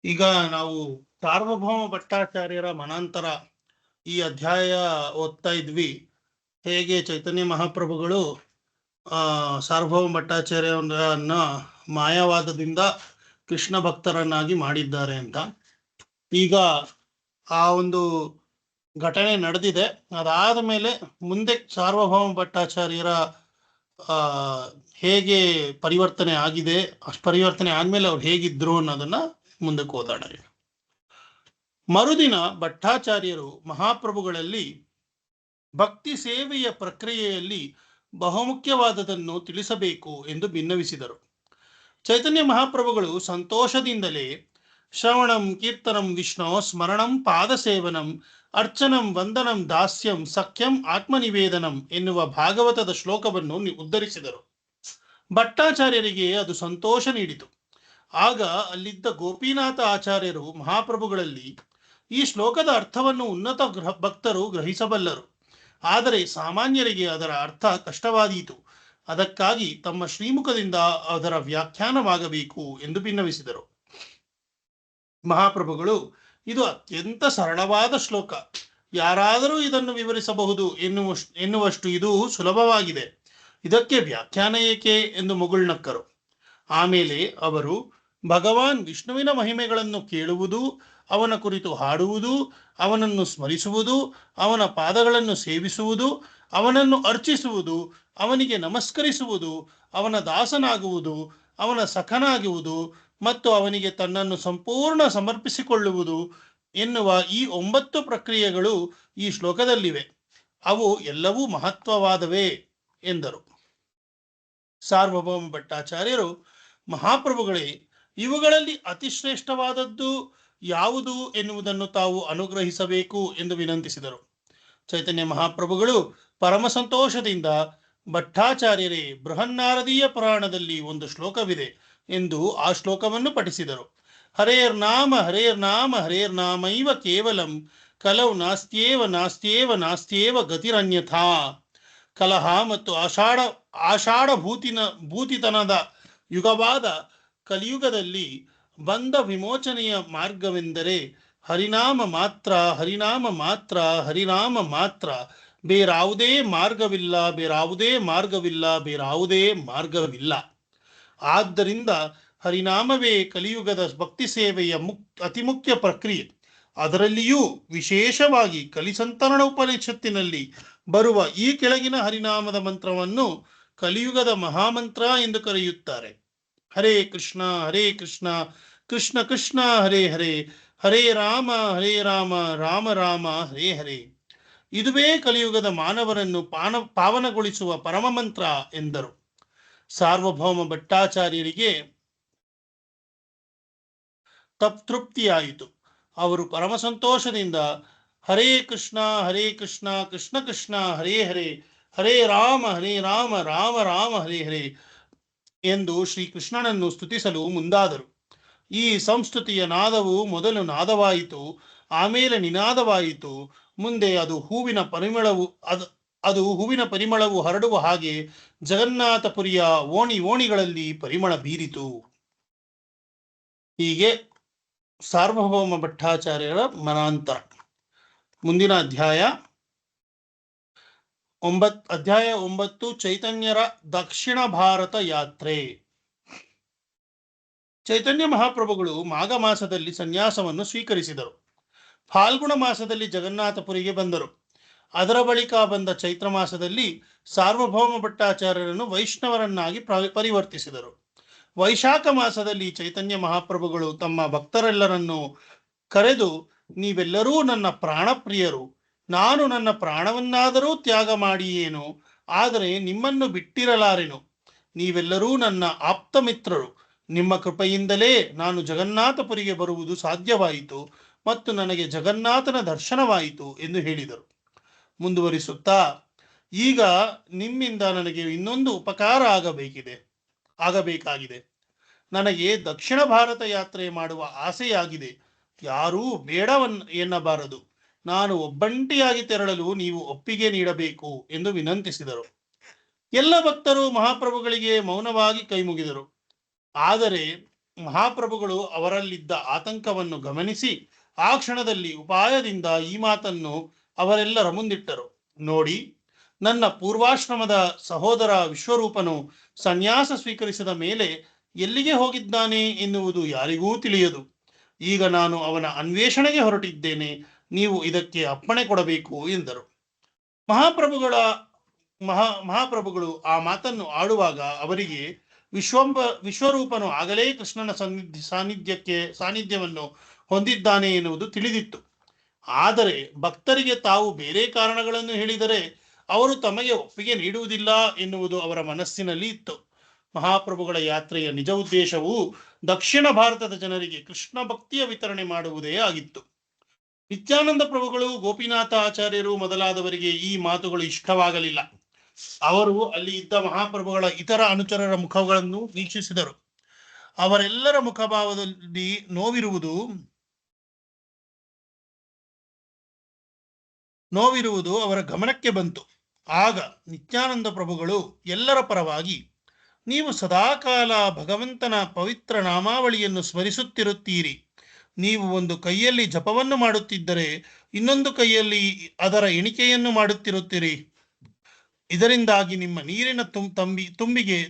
ಈಗ ನಾವು ಸಾರ್ವಭೌಮ ಭಟ್ಟಾಚಾರ್ಯರ ಮನಾಂತರ ಈ ಅಧ್ಯಾಯ ಓದ್ತಾ ಇದ್ವಿ. ಹೇಗೆ ಚೈತನ್ಯ ಮಹಾಪ್ರಭುಗಳು ಸಾರ್ವಭೌಮ ಭಟ್ಟಾಚಾರ್ಯರನ್ನ ಮಾಯಾವಾದದಿಂದ ಕೃಷ್ಣ ಭಕ್ತರನ್ನಾಗಿ ಮಾಡಿದ್ದಾರೆ ಅಂತ. ಈಗ ಆ ಒಂದು ಘಟನೆ ನಡೆದಿದೆ. ಅದಾದ ಮೇಲೆ ಮುಂದೆ ಸಾರ್ವಭೌಮ ಭಟ್ಟಾಚಾರ್ಯರ ಹೇಗೆ ಪರಿವರ್ತನೆ ಆಗಿದೆ, ಅಷ್ಟು ಪರಿವರ್ತನೆ ಆದ್ಮೇಲೆ ಅವ್ರು ಹೇಗಿದ್ರು ಅನ್ನೋದನ್ನ ಮುಂದಕ್ಕೆ ಓದೋಣ. ಮರುದಿನ ಭಟ್ಟಾಚಾರ್ಯರು ಮಹಾಪ್ರಭುಗಳಲ್ಲಿ ಭಕ್ತಿ ಸೇವೆಯ ಪ್ರಕ್ರಿಯೆಯಲ್ಲಿ ಬಹುಮುಖ್ಯವಾದದನ್ನು ತಿಳಿಸಬೇಕು ಎಂದು ಭಿನ್ನವಿಸಿದರು. ಚೈತನ್ಯ ಮಹಾಪ್ರಭುಗಳು ಸಂತೋಷದಿಂದಲೇ ಶ್ರವಣಂ ಕೀರ್ತನಂ ವಿಷ್ಣು ಸ್ಮರಣಂ ಪಾದಸೇವನಂ ಅರ್ಚನಂ ವಂದನಂ ದಾಸ್ಯಂ ಸಖ್ಯಂ ಆತ್ಮನಿವೇದನಂ ಎನ್ನುವ ಭಾಗವತದ ಶ್ಲೋಕವನ್ನು ಉದ್ಧರಿಸಿದರು. ಭಟ್ಟಾಚಾರ್ಯರಿಗೆ ಅದು ಸಂತೋಷ ನೀಡಿತು. ಆಗ ಅಲ್ಲಿದ್ದ ಗೋಪಿನಾಥ ಆಚಾರ್ಯರು ಮಹಾಪ್ರಭುಗಳಲ್ಲಿ, ಈ ಶ್ಲೋಕದ ಅರ್ಥವನ್ನು ಉನ್ನತ ಭಕ್ತರು ಗ್ರಹಿಸಬಲ್ಲರು, ಆದರೆ ಸಾಮಾನ್ಯರಿಗೆ ಅದರ ಅರ್ಥ ಕಷ್ಟವಾದೀತು. ಅದಕ್ಕಾಗಿ ತಮ್ಮ ಶ್ರೀಮುಖದಿಂದ ಅದರ ವ್ಯಾಖ್ಯಾನವಾಗಬೇಕು ಎಂದು ಭಿನ್ನವಿಸಿದರು. ಮಹಾಪ್ರಭುಗಳು, ಇದು ಅತ್ಯಂತ ಸರಳವಾದ ಶ್ಲೋಕ, ಯಾರಾದರೂ ಇದನ್ನು ವಿವರಿಸಬಹುದು ಎನ್ನುವಷ್ಟು ಇದು ಸುಲಭವಾಗಿದೆ, ಇದಕ್ಕೆ ವ್ಯಾಖ್ಯಾನ ಏಕೆ ಎಂದು ಮುಗುಳ್ನಕ್ಕರು. ಆಮೇಲೆ ಅವರು ಭಗವಾನ್ ವಿಷ್ಣುವಿನ ಮಹಿಮೆಗಳನ್ನು ಕೇಳುವುದು, ಅವನ ಕುರಿತು ಹಾಡುವುದು, ಅವನನ್ನು ಸ್ಮರಿಸುವುದು, ಅವನ ಪಾದಗಳನ್ನು ಸೇವಿಸುವುದು, ಅವನನ್ನು ಅರ್ಚಿಸುವುದು, ಅವನಿಗೆ ನಮಸ್ಕರಿಸುವುದು, ಅವನ ದಾಸನಾಗುವುದು, ಅವನ ಸಖನಾಗುವುದು ಮತ್ತು ಅವನಿಗೆ ತನ್ನನ್ನು ಸಂಪೂರ್ಣ ಸಮರ್ಪಿಸಿಕೊಳ್ಳುವುದು ಎನ್ನುವ ಈ 9 ಪ್ರಕ್ರಿಯೆಗಳು ಈ ಶ್ಲೋಕದಲ್ಲಿವೆ. ಅವು ಎಲ್ಲವೂ ಮಹತ್ವವಾದವೇ ಎಂದರು. ಸಾರ್ವಭೌಮ ಭಟ್ಟಾಚಾರ್ಯರು, ಮಹಾಪ್ರಭುಗಳೇ, ಇವುಗಳಲ್ಲಿ ಅತಿಶ್ರೇಷ್ಠವಾದದ್ದು ಯಾವುದು ಎನ್ನುವುದನ್ನು ತಾವು ಅನುಗ್ರಹಿಸಬೇಕು ಎಂದು ವಿನಂತಿಸಿದರು. ಚೈತನ್ಯ ಮಹಾಪ್ರಭುಗಳು ಪರಮ ಸಂತೋಷದಿಂದ, ಭಟ್ಟಾಚಾರ್ಯರೇ, ಬೃಹನ್ನಾರದೀಯ ಪುರಾಣದಲ್ಲಿ ಒಂದು ಶ್ಲೋಕವಿದೆ ಎಂದು ಆ ಶ್ಲೋಕವನ್ನು ಪಠಿಸಿದರು. ಹರೇರ್ನಾಮ ಹರೇರ್ನಾಮ ಹರೇರ್ನಾಮೈವ ಕೇವಲಂ ಕಲೌ ನಾಸ್ತ್ಯೇವ ನಾಸ್ತ್ಯೇವ ನಾಸ್ತ್ಯೇವ ಗತಿರನ್ಯಥಾ. ಕಲಹ ಮತ್ತು ಆಷಾಢ ಭೂತಿತನದ ಯುಗವಾದ ಕಲಿಯುಗದಲ್ಲಿ ಬಂಧ ವಿಮೋಚನೆಯ ಮಾರ್ಗವೆಂದರೆ ಹರಿನಾಮ ಮಾತ್ರ, ಹರಿನಾಮ ಮಾತ್ರ, ಹರಿನಾಮ ಮಾತ್ರ. ಬೇರಾವುದೇ ಮಾರ್ಗವಿಲ್ಲ, ಬೇರಾವುದೇ ಮಾರ್ಗವಿಲ್ಲ, ಬೇರಾವುದೇ ಮಾರ್ಗವಿಲ್ಲ. ಆದ್ದರಿಂದ ಹರಿನಾಮವೇ ಕಲಿಯುಗದ ಭಕ್ತಿ ಸೇವೆಯ ಅತಿ ಮುಖ್ಯ ಪ್ರಕ್ರಿಯೆ. ಅದರಲ್ಲಿಯೂ ವಿಶೇಷವಾಗಿ ಕಲಿಸಂತರಣ ಉಪನಿಷತ್ತಿನಲ್ಲಿ ಬರುವ ಈ ಕೆಳಗಿನ ಹರಿನಾಮದ ಮಂತ್ರವನ್ನು ಕಲಿಯುಗದ ಮಹಾಮಂತ್ರ ಎಂದು ಕರೆಯುತ್ತಾರೆ. ಹರೇ ಕೃಷ್ಣ ಕೃಷ್ಣ ಕೃಷ್ಣ ಹರೇ ಹರೇ, ಹರೇ ರಾಮ ರಾಮ ರಾಮ ಹರೇ ಹರೇ. ಇದುವೇ ಕಲಿಯುಗದ ಮಾನವರನ್ನು ಪಾವನಗೊಳಿಸುವ ಪರಮ ಮಂತ್ರ ಎಂದರು. ಸಾರ್ವಭೌಮ ಭಟ್ಟಾಚಾರ್ಯರಿಗೆ ತೃಪ್ತಿಯಾಯಿತು. ಅವರು ಪರಮ ಸಂತೋಷದಿಂದ ಹರೇ ಕೃಷ್ಣ ಕೃಷ್ಣ ಕೃಷ್ಣ ಹರೇ ಹರೇ, ಹರೇ ರಾಮ ರಾಮ ರಾಮ ಹರೇ ಹರೇ ಎಂದು ಶ್ರೀಕೃಷ್ಣನನ್ನು ಸ್ತುತಿಸಲು ಮುಂದಾದರು. ಈ ಸಂಸ್ತುತಿಯ ನಾದವು ಮೊದಲು ನಾದವಾಯಿತು, ಆಮೇಲೆ ನಿನಾದವಾಯಿತು. ಮುಂದೆ ಅದು ಹೂವಿನ ಪರಿಮಳವು ಹರಡುವ ಹಾಗೆ ಜಗನ್ನಾಥಪುರಿಯ ಓಣಿಗಳಲ್ಲಿ ಪರಿಮಳ ಬೀರಿತು. ಹೀಗೆ ಸಾರ್ವಭೌಮ ಭಟ್ಟಾಚಾರ್ಯರ ಮನಾಂತರ. ಮುಂದಿನ ಅಧ್ಯಾಯ 9 ಚೈತನ್ಯರ ದಕ್ಷಿಣ ಭಾರತ ಯಾತ್ರೆ. ಚೈತನ್ಯ ಮಹಾಪ್ರಭುಗಳು ಮಾಘ ಮಾಸದಲ್ಲಿ ಸನ್ಯಾಸವನ್ನು ಸ್ವೀಕರಿಸಿದರು. ಫಾಲ್ಗುಣ ಮಾಸದಲ್ಲಿ ಜಗನ್ನಾಥಪುರಿಗೆ ಬಂದರು. ಅದರ ಬಳಿಕ ಬಂದ ಚೈತ್ರ ಮಾಸದಲ್ಲಿ ಸಾರ್ವಭೌಮ ಭಟ್ಟಾಚಾರ್ಯರನ್ನು ವೈಷ್ಣವರನ್ನಾಗಿ ಪರಿವರ್ತಿಸಿದರು. ವೈಶಾಖ ಮಾಸದಲ್ಲಿ ಚೈತನ್ಯ ಮಹಾಪ್ರಭುಗಳು ತಮ್ಮ ಭಕ್ತರೆಲ್ಲರನ್ನು ಕರೆದು, ನೀವೆಲ್ಲರೂ ನನ್ನ ಪ್ರಾಣಪ್ರಿಯರು, ನಾನು ನನ್ನ ಪ್ರಾಣವನ್ನಾದರೂ ತ್ಯಾಗ ಮಾಡಿಯೇನು, ಆದರೆ ನಿಮ್ಮನ್ನು ಬಿಟ್ಟಿರಲಾರೆನು. ನೀವೆಲ್ಲರೂ ನನ್ನ ಆಪ್ತ ಮಿತ್ರರು. ನಿಮ್ಮ ಕೃಪೆಯಿಂದಲೇ ನಾನು ಜಗನ್ನಾಥಪುರಿಗೆ ಬರುವುದು ಸಾಧ್ಯವಾಯಿತು ಮತ್ತು ನನಗೆ ಜಗನ್ನಾಥನ ದರ್ಶನವಾಯಿತು ಎಂದು ಹೇಳಿದರು. ಮುಂದುವರಿಸುತ್ತಾ, ಈಗ ನಿಮ್ಮಿಂದ ನನಗೆ ಇನ್ನೊಂದು ಉಪಕಾರ ಆಗಬೇಕಾಗಿದೆ. ನನಗೆ ದಕ್ಷಿಣ ಭಾರತ ಯಾತ್ರೆ ಮಾಡುವ ಆಸೆಯಾಗಿದೆ. ಯಾರೂ ಎನ್ನಬಾರದು. ನಾನು ಒಬ್ಬಂಟಿಯಾಗಿ ತೆರಳಲು ನೀವು ಒಪ್ಪಿಗೆ ನೀಡಬೇಕು ಎಂದು ವಿನಂತಿಸಿದರು. ಎಲ್ಲ ಭಕ್ತರು ಮಹಾಪ್ರಭುಗಳಿಗೆ ಮೌನವಾಗಿ ಕೈಮುಗಿದರು. ಆದರೆ ಮಹಾಪ್ರಭುಗಳು ಅವರಲ್ಲಿದ್ದ ಆತಂಕವನ್ನು ಗಮನಿಸಿ ಆ ಕ್ಷಣದಲ್ಲಿ ಉಪಾಯದಿಂದ ಈ ಮಾತನ್ನು ಅವರೆಲ್ಲರ ಮುಂದಿಟ್ಟರು. ನೋಡಿ, ನನ್ನ ಪೂರ್ವಾಶ್ರಮದ ಸಹೋದರ ವಿಶ್ವರೂಪನು ಸನ್ಯಾಸ ಸ್ವೀಕರಿಸಿದ ಮೇಲೆ ಎಲ್ಲಿಗೆ ಹೋಗಿದ್ದಾನೆ ಎನ್ನುವುದು ಯಾರಿಗೂ ತಿಳಿಯದು. ಈಗ ನಾನು ಅವನ ಅನ್ವೇಷಣೆಗೆ ಹೊರಟಿದ್ದೇನೆ. ನೀವು ಇದಕ್ಕೆ ಅಪ್ಪಣೆ ಕೊಡಬೇಕು ಎಂದರು. ಮಹಾಪ್ರಭುಗಳ ಮಹಾಪ್ರಭುಗಳು ಆ ಮಾತನ್ನು ಆಡುವಾಗ ಅವರಿಗೆ ವಿಶ್ವರೂಪನು ಆಗಲೇ ಕೃಷ್ಣನ ಸಾನ್ನಿಧ್ಯವನ್ನು ಹೊಂದಿದ್ದಾನೆ ಎನ್ನುವುದು ತಿಳಿದಿತ್ತು. ಆದರೆ ಭಕ್ತರಿಗೆ ತಾವು ಬೇರೆ ಕಾರಣಗಳನ್ನು ಹೇಳಿದರೆ ಅವರು ತಮಗೆ ಒಪ್ಪಿಗೆ ನೀಡುವುದಿಲ್ಲ ಎನ್ನುವುದು ಅವರ ಮನಸ್ಸಿನಲ್ಲಿ ಇತ್ತು. ಮಹಾಪ್ರಭುಗಳ ಯಾತ್ರೆಯ ನಿಜ ಉದ್ದೇಶವು ದಕ್ಷಿಣ ಭಾರತದ ಜನರಿಗೆ ಕೃಷ್ಣ ಭಕ್ತಿಯ ವಿತರಣೆ ಮಾಡುವುದೇ ಆಗಿತ್ತು. ನಿತ್ಯಾನಂದ ಪ್ರಭುಗಳು, ಗೋಪಿನಾಥ ಆಚಾರ್ಯರು ಮೊದಲಾದವರಿಗೆ ಈ ಮಾತುಗಳು ಇಷ್ಟವಾಗಲಿಲ್ಲ. ಅವರು ಅಲ್ಲಿ ಇದ್ದ ಮಹಾಪ್ರಭುಗಳ ಇತರ ಅನುಚರರ ಮುಖಗಳನ್ನು ವೀಕ್ಷಿಸಿದರು. ಅವರೆಲ್ಲರ ಮುಖಭಾವದಲ್ಲಿ ನೋವಿರುವುದು ಅವರ ಗಮನಕ್ಕೆ ಬಂತು. ಆಗ ನಿತ್ಯಾನಂದ ಪ್ರಭುಗಳು ಎಲ್ಲರ ಪರವಾಗಿ, ನೀವು ಸದಾಕಾಲ ಭಗವಂತನ ಪವಿತ್ರ ನಾಮಾವಳಿಯನ್ನು ಸ್ಮರಿಸುತ್ತಿರುತ್ತೀರಿ. ನೀವು ಒಂದು ಕೈಯಲ್ಲಿ ಜಪವನ್ನು ಮಾಡುತ್ತಿದ್ದರೆ ಇನ್ನೊಂದು ಕೈಯಲ್ಲಿ ಅದರ ಎಣಿಕೆಯನ್ನು ಮಾಡುತ್ತಿರುತ್ತೀರಿ. ಇದರಿಂದಾಗಿ ನಿಮ್ಮ ನೀರಿನ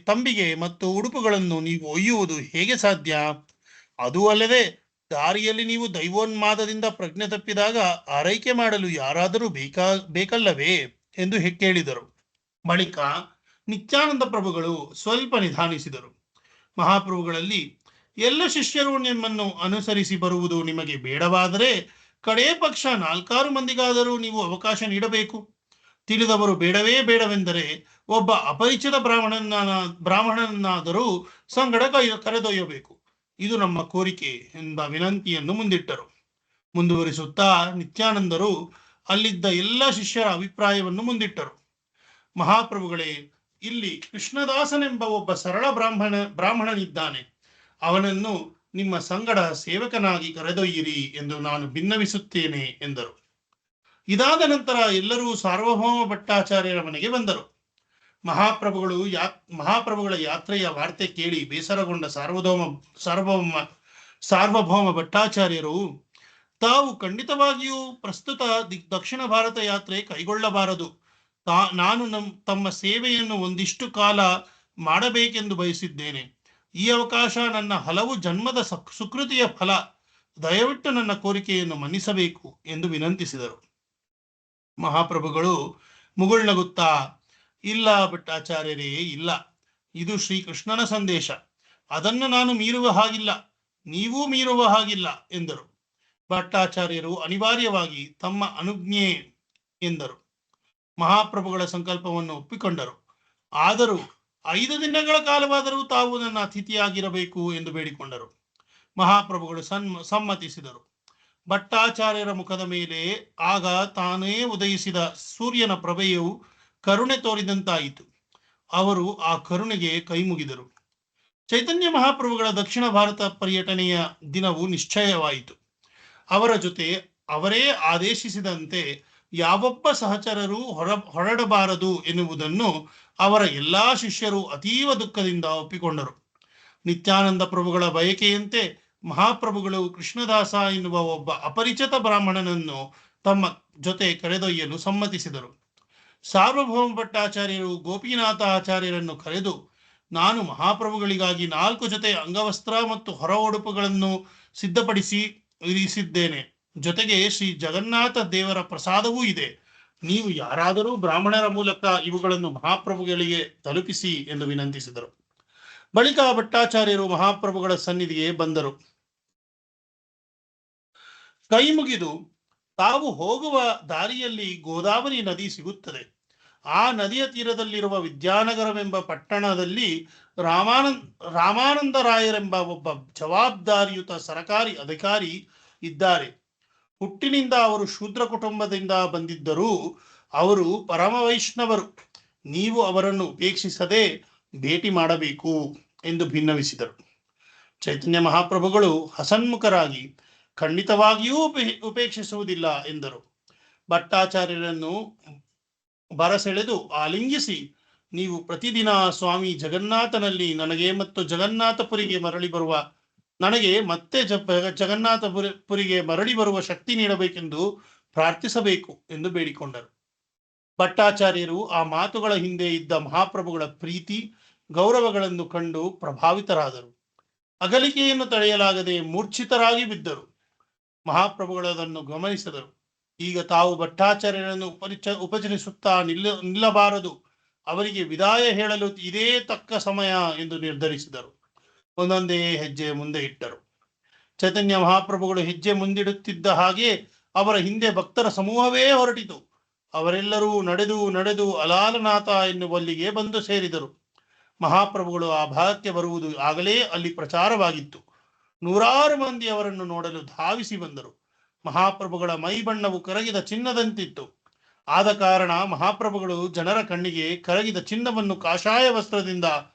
ತಂಬಿಗೆ ಮತ್ತು ಉಡುಪುಗಳನ್ನು ನೀವು ಒಯ್ಯುವುದು ಹೇಗೆ ಸಾಧ್ಯ? ಅದೂ ಅಲ್ಲದೆ ದಾರಿಯಲ್ಲಿ ನೀವು ದೈವೋನ್ಮಾದದಿಂದ ಪ್ರಜ್ಞೆ ತಪ್ಪಿದಾಗ ಆರೈಕೆ ಮಾಡಲು ಯಾರಾದರೂ ಬೇಕಲ್ಲವೇ ಎಂದು ಕೇಳಿದರು. ಬಳಿಕ ನಿತ್ಯಾನಂದ ಪ್ರಭುಗಳು ಸ್ವಲ್ಪ ನಿಧಾನಿಸಿದರು. ಮಹಾಪ್ರಭುಗಳಲ್ಲಿ, ಎಲ್ಲ ಶಿಷ್ಯರು ನಿಮ್ಮನ್ನು ಅನುಸರಿಸಿ ಬರುವುದು ನಿಮಗೆ ಬೇಡವಾದರೆ ಕಡೇ ಪಕ್ಷ 4-6 ಮಂದಿಗಾದರೂ ನೀವು ಅವಕಾಶ ನೀಡಬೇಕು. ತಿಳಿದವರು ಬೇಡವೆಂದರೆ ಒಬ್ಬ ಅಪರಿಚಿತ ಬ್ರಾಹ್ಮಣನನ್ನಾದರೂ ಸಂಗಡ ಕರೆದೊಯ್ಯಬೇಕು. ಇದು ನಮ್ಮ ಕೋರಿಕೆ ಎಂಬ ವಿನಂತಿಯನ್ನು ಮುಂದಿಟ್ಟರು. ಮುಂದುವರಿಸುತ್ತಾ ನಿತ್ಯಾನಂದರು ಅಲ್ಲಿದ್ದ ಎಲ್ಲ ಶಿಷ್ಯರ ಅಭಿಪ್ರಾಯವನ್ನು ಮುಂದಿಟ್ಟರು. ಮಹಾಪ್ರಭುಗಳೇ, ಇಲ್ಲಿ ಕೃಷ್ಣದಾಸನೆಂಬ ಒಬ್ಬ ಸರಳ ಬ್ರಾಹ್ಮಣನಿದ್ದಾನೆ. ಅವನನ್ನು ನಿಮ್ಮ ಸಂಗಡ ಸೇವಕನಾಗಿ ಕರೆದೊಯ್ಯಿರಿ ಎಂದು ನಾನು ಭಿನ್ನವಿಸುತ್ತೇನೆ ಎಂದರು. ಇದಾದ ನಂತರ ಎಲ್ಲರೂ ಸಾರ್ವಭೌಮ ಭಟ್ಟಾಚಾರ್ಯರ ಮನೆಗೆ ಬಂದರು. ಮಹಾಪ್ರಭುಗಳ ಯಾತ್ರೆಯ ವಾರ್ತೆ ಕೇಳಿ ಬೇಸರಗೊಂಡ ಸಾರ್ವಭೌಮ ಭಟ್ಟಾಚಾರ್ಯರು, ತಾವು ಖಂಡಿತವಾಗಿಯೂ ಪ್ರಸ್ತುತ ದಕ್ಷಿಣ ಭಾರತ ಯಾತ್ರೆ ಕೈಗೊಳ್ಳಬಾರದು. ನಾನು ತಮ್ಮ ಸೇವೆಯನ್ನು ಒಂದಿಷ್ಟು ಕಾಲ ಮಾಡಬೇಕೆಂದು ಬಯಸಿದ್ದೇನೆ. ಈ ಅವಕಾಶ ನನ್ನ ಹಲವು ಜನ್ಮದ ಸುಕೃತಿಯ ಫಲ. ದಯವಿಟ್ಟು ನನ್ನ ಕೋರಿಕೆಯನ್ನು ಮನ್ನಿಸಬೇಕು ಎಂದು ವಿನಂತಿಸಿದರು. ಮಹಾಪ್ರಭುಗಳು ಮುಗುಳ್ನಗುತ್ತಾ, ಇಲ್ಲ ಭಟ್ಟಾಚಾರ್ಯರೇ, ಇಲ್ಲ. ಇದು ಶ್ರೀಕೃಷ್ಣನ ಸಂದೇಶ. ಅದನ್ನು ನಾನು ಮೀರುವ ಹಾಗಿಲ್ಲ, ನೀವೂ ಮೀರುವ ಹಾಗಿಲ್ಲ ಎಂದರು. ಭಟ್ಟಾಚಾರ್ಯರು ಅನಿವಾರ್ಯವಾಗಿ ತಮ್ಮ ಅನುಜ್ಞೆ ಎಂದರು. ಮಹಾಪ್ರಭುಗಳ ಸಂಕಲ್ಪವನ್ನು ಒಪ್ಪಿಕೊಂಡರು. ಆದರೂ 5 ದಿನಗಳ ಕಾಲವಾದರೂ ತಾವು ನನ್ನ ಅತಿಥಿಯಾಗಿರಬೇಕು ಎಂದು ಬೇಡಿಕೊಂಡರು. ಮಹಾಪ್ರಭುಗಳು ಸಮ್ಮತಿಸಿದರು. ಭಟ್ಟಾಚಾರ್ಯರ ಮುಖದ ಮೇಲೆ ಆಗ ತಾನೇ ಉದಯಿಸಿದ ಸೂರ್ಯನ ಪ್ರಭೆಯು ಕರುಣೆ ತೋರಿದಂತಾಯಿತು. ಅವರು ಆ ಕರುಣೆಗೆ ಕೈ ಮುಗಿದರು. ಚೈತನ್ಯ ಮಹಾಪ್ರಭುಗಳ ದಕ್ಷಿಣ ಭಾರತ ಪರ್ಯಟನೆಯ ದಿನವು ನಿಶ್ಚಯವಾಯಿತು. ಅವರ ಜೊತೆ ಅವರೇ ಆದೇಶಿಸಿದಂತೆ ಯಾವೊಬ್ಬ ಸಹಚರರು ಹೊರಡಬಾರದು ಎನ್ನುವುದನ್ನು ಅವರ ಎಲ್ಲಾ ಶಿಷ್ಯರು ಅತೀವ ದುಃಖದಿಂದ ಒಪ್ಪಿಕೊಂಡರು. ನಿತ್ಯಾನಂದ ಪ್ರಭುಗಳ ಬಯಕೆಯಂತೆ ಮಹಾಪ್ರಭುಗಳು ಕೃಷ್ಣದಾಸ ಎನ್ನುವ ಒಬ್ಬ ಅಪರಿಚಿತ ಬ್ರಾಹ್ಮಣನನ್ನು ತಮ್ಮ ಜೊತೆ ಕರೆದೊಯ್ಯಲು ಸಮ್ಮತಿಸಿದರು. ಸಾರ್ವಭೌಮ ಭಟ್ಟಾಚಾರ್ಯರು ಗೋಪಿನಾಥ ಆಚಾರ್ಯರನ್ನು ಕರೆದು, ನಾನು ಮಹಾಪ್ರಭುಗಳಿಗಾಗಿ 4 ಜೊತೆ ಅಂಗವಸ್ತ್ರ ಮತ್ತು ಹೊರ ಉಡುಪುಗಳನ್ನು ಸಿದ್ಧಪಡಿಸಿ ಇರಿಸಿದ್ದೇನೆ. ಜೊತೆಗೆ ಶ್ರೀ ಜಗನ್ನಾಥ ದೇವರ ಪ್ರಸಾದವೂ ಇದೆ. ನೀವು ಯಾರಾದರೂ ಬ್ರಾಹ್ಮಣರ ಮೂಲಕ ಇವುಗಳನ್ನು ಮಹಾಪ್ರಭುಗಳಿಗೆ ತಲುಪಿಸಿ ಎಂದು ವಿನಂತಿಸಿದರು. ಬಳಿಕ ಭಟ್ಟಾಚಾರ್ಯರು ಮಹಾಪ್ರಭುಗಳ ಸನ್ನಿಧಿಗೆ ಬಂದರು. ಕೈ ಮುಗಿದು, ತಾವು ಹೋಗುವ ದಾರಿಯಲ್ಲಿ ಗೋದಾವರಿ ನದಿ ಸಿಗುತ್ತದೆ. ಆ ನದಿಯ ತೀರದಲ್ಲಿರುವ ವಿದ್ಯಾನಗರವೆಂಬ ಪಟ್ಟಣದಲ್ಲಿ ರಾಮಾನಂದರಾಯರೆಂಬ ಒಬ್ಬ ಜವಾಬ್ದಾರಿಯುತ ಸರಕಾರಿ ಅಧಿಕಾರಿ ಇದ್ದಾರೆ. ಹುಟ್ಟಿನಿಂದ ಅವರು ಶೂದ್ರ ಕುಟುಂಬದಿಂದ ಬಂದಿದ್ದರೂ ಅವರು ಪರಮ ವೈಷ್ಣವರು. ನೀವು ಅವರನ್ನು ಉಪೇಕ್ಷಿಸದೆ ಭೇಟಿ ಮಾಡಬೇಕು ಎಂದು ಭಿನ್ನವಿಸಿದರು. ಚೈತನ್ಯ ಮಹಾಪ್ರಭುಗಳು ಹಸನ್ಮುಖರಾಗಿ, ಖಂಡಿತವಾಗಿಯೂ ಉಪೇಕ್ಷಿಸುವುದಿಲ್ಲ ಎಂದರು. ಭಟ್ಟಾಚಾರ್ಯರನ್ನು ಬರಸೆಳೆದು ಆಲಿಂಗಿಸಿ, ನೀವು ಪ್ರತಿದಿನ ಸ್ವಾಮಿ ಜಗನ್ನಾಥನಲ್ಲಿ ನನಗೆ ಮತ್ತು ಜಗನ್ನಾಥಪುರಿಗೆ ಮರಳಿ ಬರುವ ನನಗೆ ಮತ್ತೆ ಜಗನ್ನಾಥಪುರಿಗೆ ಮರಳಿ ಬರುವ ಶಕ್ತಿ ನೀಡಬೇಕೆಂದು ಪ್ರಾರ್ಥಿಸಬೇಕು ಎಂದು ಬೇಡಿಕೊಂಡರು. ಭಟ್ಟಾಚಾರ್ಯರು ಆ ಮಾತುಗಳ ಹಿಂದೆ ಇದ್ದ ಮಹಾಪ್ರಭುಗಳ ಪ್ರೀತಿ ಗೌರವಗಳನ್ನು ಕಂಡು ಪ್ರಭಾವಿತರಾದರು. ಅಗಲಿಕೆಯನ್ನು ತಡೆಯಲಾಗದೆ ಮೂರ್ಛಿತರಾಗಿ ಬಿದ್ದರು. ಮಹಾಪ್ರಭುಗಳದನ್ನು ಗಮನಿಸಿದರು. ಈಗ ತಾವು ಭಟ್ಟಾಚಾರ್ಯರನ್ನು ಉಪಚರಿಸುತ್ತಾ ನಿಲ್ಲಬಾರದು, ಅವರಿಗೆ ವಿದಾಯ ಹೇಳಲು ಇದೇ ತಕ್ಕ ಸಮಯ ಎಂದು ನಿರ್ಧರಿಸಿದರು. ಒಂದೊಂದೇ ಹೆಜ್ಜೆ ಮುಂದೆ ಇಟ್ಟರು. ಚೈತನ್ಯ ಮಹಾಪ್ರಭುಗಳು ಹೆಜ್ಜೆ ಮುಂದಿಡುತ್ತಿದ್ದ ಹಾಗೆ ಅವರ ಹಿಂದೆ ಭಕ್ತರ ಸಮೂಹವೇ ಹೊರಟಿತು. ಅವರೆಲ್ಲರೂ ನಡೆದು ನಡೆದು ಅಲಾಲನಾಥ ಎನ್ನುವಲ್ಲಿಗೆ ಬಂದು ಸೇರಿದರು. ಮಹಾಪ್ರಭುಗಳು ಆ ಭಾಗಕ್ಕೆ ಬರುವುದು ಆಗಲೇ ಅಲ್ಲಿ ಪ್ರಚಾರವಾಗಿತ್ತು. ನೂರಾರು ಮಂದಿ ಅವರನ್ನು ನೋಡಲು ಧಾವಿಸಿ ಬಂದರು. ಮಹಾಪ್ರಭುಗಳ ಮೈ ಬಣ್ಣವು ಕರಗಿದ ಚಿನ್ನದಂತಿತ್ತು. ಆದ ಕಾರಣ ಮಹಾಪ್ರಭುಗಳು ಜನರ ಕಣ್ಣಿಗೆ ಕರಗಿದ ಚಿನ್ನವನ್ನು ಕಾಷಾಯ ವಸ್ತ್ರದಿಂದ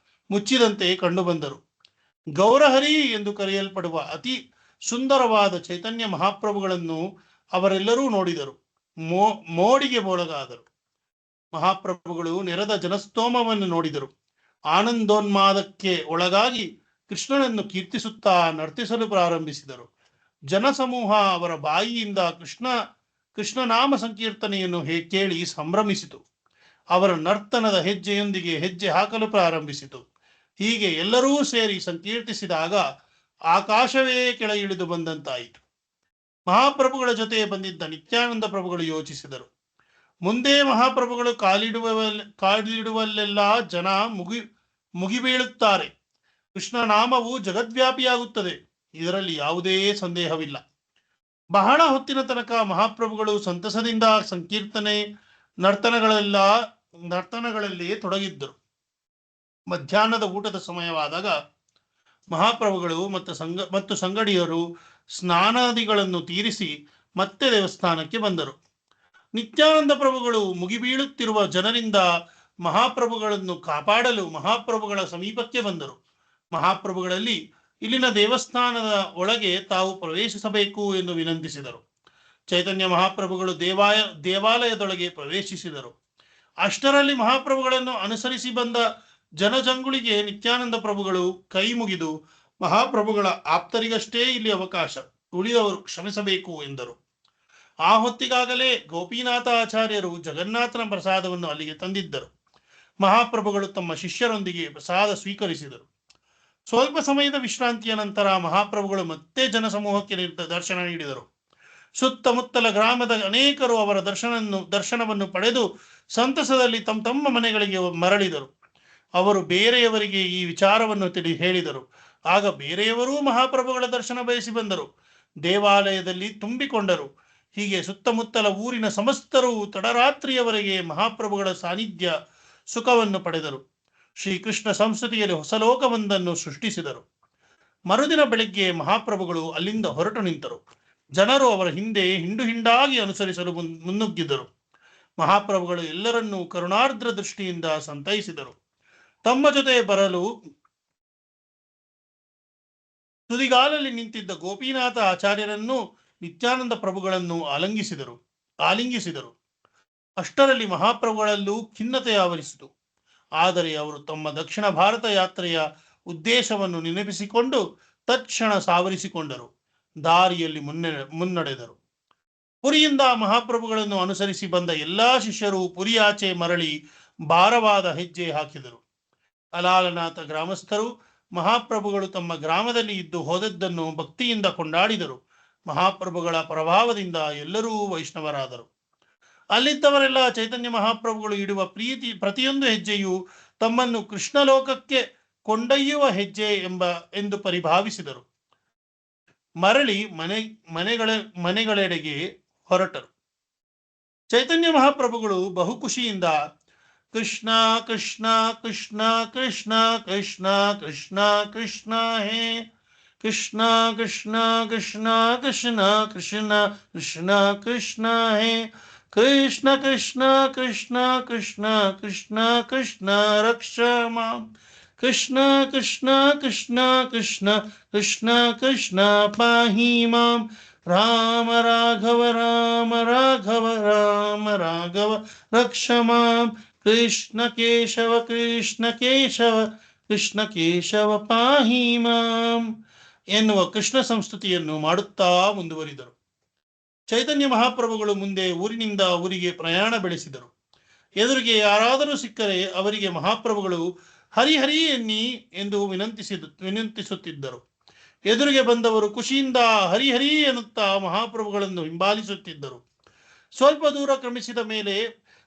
ಮುಚ್ಚಿದಂತೆ ಕಂಡುಬಂದರು. ಗೌರಹರಿ ಎಂದು ಕರೆಯಲ್ಪಡುವ ಅತಿ ಸುಂದರವಾದ ಚೈತನ್ಯ ಮಹಾಪ್ರಭುಗಳನ್ನು ಅವರೆಲ್ಲರೂ ನೋಡಿದರು. ಮೋಡಿಗೆ ಒಳಗಾದರು. ಮಹಾಪ್ರಭುಗಳು ನೆರೆದ ಜನಸ್ತೋಮವನ್ನು ನೋಡಿದರು. ಆನಂದೋನ್ಮಾದಕ್ಕೆ ಒಳಗಾಗಿ ಕೃಷ್ಣನನ್ನು ಕೀರ್ತಿಸುತ್ತಾ ನರ್ತಿಸಲು ಪ್ರಾರಂಭಿಸಿದರು. ಜನಸಮೂಹ ಅವರ ಬಾಯಿಯಿಂದ ಕೃಷ್ಣನಾಮ ಸಂಕೀರ್ತನೆಯನ್ನು ಕೇಳಿ ಸಂಭ್ರಮಿಸಿತು. ಅವರ ನರ್ತನದ ಹೆಜ್ಜೆಯೊಂದಿಗೆ ಹೆಜ್ಜೆ ಹಾಕಲು ಪ್ರಾರಂಭಿಸಿತು. ಹೀಗೆ ಎಲ್ಲರೂ ಸೇರಿ ಸಂಕೀರ್ತಿಸಿದಾಗ ಆಕಾಶವೇ ಕೆಳ ಇಳಿದು ಬಂದಂತಾಯಿತು. ಮಹಾಪ್ರಭುಗಳ ಜೊತೆ ಬಂದಿದ್ದ ನಿತ್ಯಾನಂದ ಪ್ರಭುಗಳು ಯೋಚಿಸಿದರು. ಮುಂದೆ ಮಹಾಪ್ರಭುಗಳು ಕಾಲಿಡುವಲ್ಲೆಲ್ಲ ಜನ ಮುಗಿಬೀಳುತ್ತಾರೆ. ಕೃಷ್ಣನಾಮವು ಜಗದ್ವ್ಯಾಪಿಯಾಗುತ್ತದೆ, ಇದರಲ್ಲಿ ಯಾವುದೇ ಸಂದೇಹವಿಲ್ಲ. ಬಹಳ ಹೊತ್ತಿನ ತನಕ ಮಹಾಪ್ರಭುಗಳು ಸಂತಸದಿಂದ ಸಂಕೀರ್ತನೆ ನರ್ತನಗಳಲ್ಲಿ ತೊಡಗಿದ್ದರು. ಮಧ್ಯಾಹ್ನದ ಊಟದ ಸಮಯವಾದಾಗ ಮಹಾಪ್ರಭುಗಳು ಮತ್ತು ಸಂಗಡಿಯರು ಸ್ನಾನಾದಿಗಳನ್ನು ತೀರಿಸಿ ಮತ್ತೆ ದೇವಸ್ಥಾನಕ್ಕೆ ಬಂದರು. ನಿತ್ಯಾನಂದ ಪ್ರಭುಗಳು ಮುಗಿಬೀಳುತ್ತಿರುವ ಜನರಿಂದ ಮಹಾಪ್ರಭುಗಳನ್ನು ಕಾಪಾಡಲು ಮಹಾಪ್ರಭುಗಳ ಸಮೀಪಕ್ಕೆ ಬಂದರು. ಮಹಾಪ್ರಭುಗಳಲ್ಲಿ ಇಲ್ಲಿನ ದೇವಸ್ಥಾನದ ಒಳಗೆ ತಾವು ಪ್ರವೇಶಿಸಬೇಕು ಎಂದು ವಿನಂತಿಸಿದರು. ಚೈತನ್ಯ ಮಹಾಪ್ರಭುಗಳು ದೇವಾಲಯದೊಳಗೆ ಪ್ರವೇಶಿಸಿದರು. ಅಷ್ಟರಲ್ಲಿ ಮಹಾಪ್ರಭುಗಳನ್ನು ಅನುಸರಿಸಿ ಬಂದ ಜನಜಂಗುಳಿಗೆ ನಿತ್ಯಾನಂದ ಪ್ರಭುಗಳು ಕೈ ಮುಗಿದು, ಮಹಾಪ್ರಭುಗಳ ಆಪ್ತರಿಗಷ್ಟೇ ಇಲ್ಲಿ ಅವಕಾಶ, ಉಳಿದವರು ಕ್ಷಮಿಸಬೇಕು ಎಂದರು. ಆ ಹೊತ್ತಿಗಾಗಲೇ ಗೋಪಿನಾಥ ಆಚಾರ್ಯರು ಜಗನ್ನಾಥನ ಪ್ರಸಾದವನ್ನು ಅಲ್ಲಿಗೆ ತಂದಿದ್ದರು. ಮಹಾಪ್ರಭುಗಳು ತಮ್ಮ ಶಿಷ್ಯರೊಂದಿಗೆ ಪ್ರಸಾದ ಸ್ವೀಕರಿಸಿದರು. ಸ್ವಲ್ಪ ಸಮಯದ ವಿಶ್ರಾಂತಿಯ ನಂತರ ಮಹಾಪ್ರಭುಗಳು ಮತ್ತೆ ಜನಸಮೂಹಕ್ಕೆ ದರ್ಶನ ನೀಡಿದರು. ಸುತ್ತಮುತ್ತಲ ಗ್ರಾಮದ ಅನೇಕರು ಅವರ ದರ್ಶನವನ್ನು ಪಡೆದು ಸಂತಸದಲ್ಲಿ ತಮ್ಮ ಮನೆಗಳಿಗೆ ಮರಳಿದರು. ಅವರು ಬೇರೆಯವರಿಗೆ ಈ ವಿಚಾರವನ್ನು ಹೇಳಿದರು. ಆಗ ಬೇರೆಯವರೂ ಮಹಾಪ್ರಭುಗಳ ದರ್ಶನ ಬಯಸಿ ಬಂದರು. ದೇವಾಲಯದಲ್ಲಿ ತುಂಬಿಕೊಂಡರು. ಹೀಗೆ ಸುತ್ತಮುತ್ತಲ ಊರಿನ ಸಮಸ್ತರು ತಡರಾತ್ರಿಯವರೆಗೆ ಮಹಾಪ್ರಭುಗಳ ಸಾನ್ನಿಧ್ಯ ಸುಖವನ್ನು ಪಡೆದರು. ಶ್ರೀಕೃಷ್ಣ ಸಂಸ್ಕೃತಿಯಲ್ಲಿ ಹೊಸ ಲೋಕವೊಂದನ್ನು ಸೃಷ್ಟಿಸಿದರು. ಮರುದಿನ ಬೆಳಿಗ್ಗೆ ಮಹಾಪ್ರಭುಗಳು ಅಲ್ಲಿಂದ ಹೊರಟು ನಿಂತರು. ಜನರು ಅವರ ಹಿಂದೆ ಹಿಂಡು ಹಿಂಡಾಗಿ ಅನುಸರಿಸಲು ಮುನ್ನುಗ್ಗಿದರು. ಮಹಾಪ್ರಭುಗಳು ಎಲ್ಲರನ್ನೂ ಕರುಣಾರ್ದ್ರ ದೃಷ್ಟಿಯಿಂದ ಸಂತೈಸಿದರು. ತಮ್ಮ ಜೊತೆ ಬರಲು ತುದಿಗಾಲಲ್ಲಿ ನಿಂತಿದ್ದ ಗೋಪಿನಾಥ ಆಚಾರ್ಯರನ್ನು ನಿತ್ಯಾನಂದ ಪ್ರಭುಗಳನ್ನು ಆಲಿಂಗಿಸಿದರು. ಅಷ್ಟರಲ್ಲಿ ಮಹಾಪ್ರಭುಗಳಲ್ಲೂ ಖಿನ್ನತೆ ಆವರಿಸಿತು. ಆದರೆ ಅವರು ತಮ್ಮ ದಕ್ಷಿಣ ಭಾರತ ಯಾತ್ರೆಯ ಉದ್ದೇಶವನ್ನು ನೆನಪಿಸಿಕೊಂಡು ತಕ್ಷಣ ಸಾವರಿಸಿಕೊಂಡರು. ದಾರಿಯಲ್ಲಿ ಮುನ್ನಡೆದರು. ಪುರಿಯಿಂದ ಮಹಾಪ್ರಭುಗಳನ್ನು ಅನುಸರಿಸಿ ಬಂದ ಎಲ್ಲಾ ಶಿಷ್ಯರು ಪುರಿಯಾಚೆ ಮರಳಿ ಭಾರವಾದ ಹೆಜ್ಜೆ ಹಾಕಿದರು. ಅಲಾಲನಾಥ ಗ್ರಾಮಸ್ಥರು ಮಹಾಪ್ರಭುಗಳು ತಮ್ಮ ಗ್ರಾಮದಲ್ಲಿ ಇದ್ದು ಹೋದದ್ದನ್ನು ಭಕ್ತಿಯಿಂದ ಕೊಂಡಾಡಿದರು. ಮಹಾಪ್ರಭುಗಳ ಪ್ರಭಾವದಿಂದ ಎಲ್ಲರೂ ವೈಷ್ಣವರಾದರು. ಅಲ್ಲಿದ್ದವರೆಲ್ಲ ಚೈತನ್ಯ ಮಹಾಪ್ರಭುಗಳು ಇಡುವ ಪ್ರತಿಯೊಂದು ಹೆಜ್ಜೆಯು ತಮ್ಮನ್ನು ಕೃಷ್ಣಲೋಕಕ್ಕೆ ಕೊಂಡೊಯ್ಯುವ ಹೆಜ್ಜೆ ಎಂದು ಪರಿಭಾವಿಸಿದರು. ಮರಳಿ ಮನೆಗಳೆಡೆಗೆ ಹೊರಟರು. ಚೈತನ್ಯ ಮಹಾಪ್ರಭುಗಳು ಬಹು ಖುಷಿಯಿಂದ ಕೃಷ್ಣ ಕೃಷ್ಣ ಕೃಷ್ಣ ಕೃಷ್ಣ ಕೃಷ್ಣ ಕೃಷ್ಣ ಕೃಷ್ಣ ಹೇ ಕೃಷ್ಣ ಕೃಷ್ಣ ಕೃಷ್ಣ ಕೃಷ್ಣ ಕೃಷ್ಣ ಕೃಷ್ಣ ಕೃಷ್ಣ ಹೇ ಕೃಷ್ಣ ಕೃಷ್ಣ ಕೃಷ್ಣ ಕೃಷ್ಣ ಕೃಷ್ಣ ಕೃಷ್ಣ ರಕ್ಷ ಮಾಂ ಕೃಷ್ಣ ಕೃಷ್ಣ ಕೃಷ್ಣ ಕೃಷ್ಣ ಕೃಷ್ಣ ಕೃಷ್ಣ ಪಾಹಿ ಮಾಂ ರಾಮ ರಾಘವ ರಾಮ ರಾಘವ ರಾಮ ರಾಘವ ರಕ್ಷ ಮಾಂ ಕೃಷ್ಣ ಕೇಶವ ಕೃಷ್ಣ ಕೇಶವ ಕೃಷ್ಣ ಕೇಶವ ಪಾಹಿ ಮಾಂ. ಎನ್ನುವ ಕೃಷ್ಣ ಸಂಸ್ತುತಿಯನ್ನು ಮಾಡುತ್ತಾ ಮುಂದುವರಿದರು. ಚೈತನ್ಯ ಮಹಾಪ್ರಭುಗಳು ಮುಂದೆ ಊರಿನಿಂದ ಊರಿಗೆ ಪ್ರಯಾಣ ಬೆಳೆಸಿದರು. ಎದುರಿಗೆ ಯಾರಾದರೂ ಸಿಕ್ಕರೆ ಅವರಿಗೆ ಮಹಾಪ್ರಭುಗಳು ಹರಿಹರಿ ಎನ್ನಿ ಎಂದು ವಿನಂತಿಸುತ್ತಿದ್ದರು. ಎದುರಿಗೆ ಬಂದವರು ಖುಷಿಯಿಂದ ಹರಿಹರಿ ಎನ್ನುತ್ತಾ ಮಹಾಪ್ರಭುಗಳನ್ನು ಹಿಂಬಾಲಿಸುತ್ತಿದ್ದರು. ಸ್ವಲ್ಪ ದೂರ ಕ್ರಮಿಸಿದ ಮೇಲೆ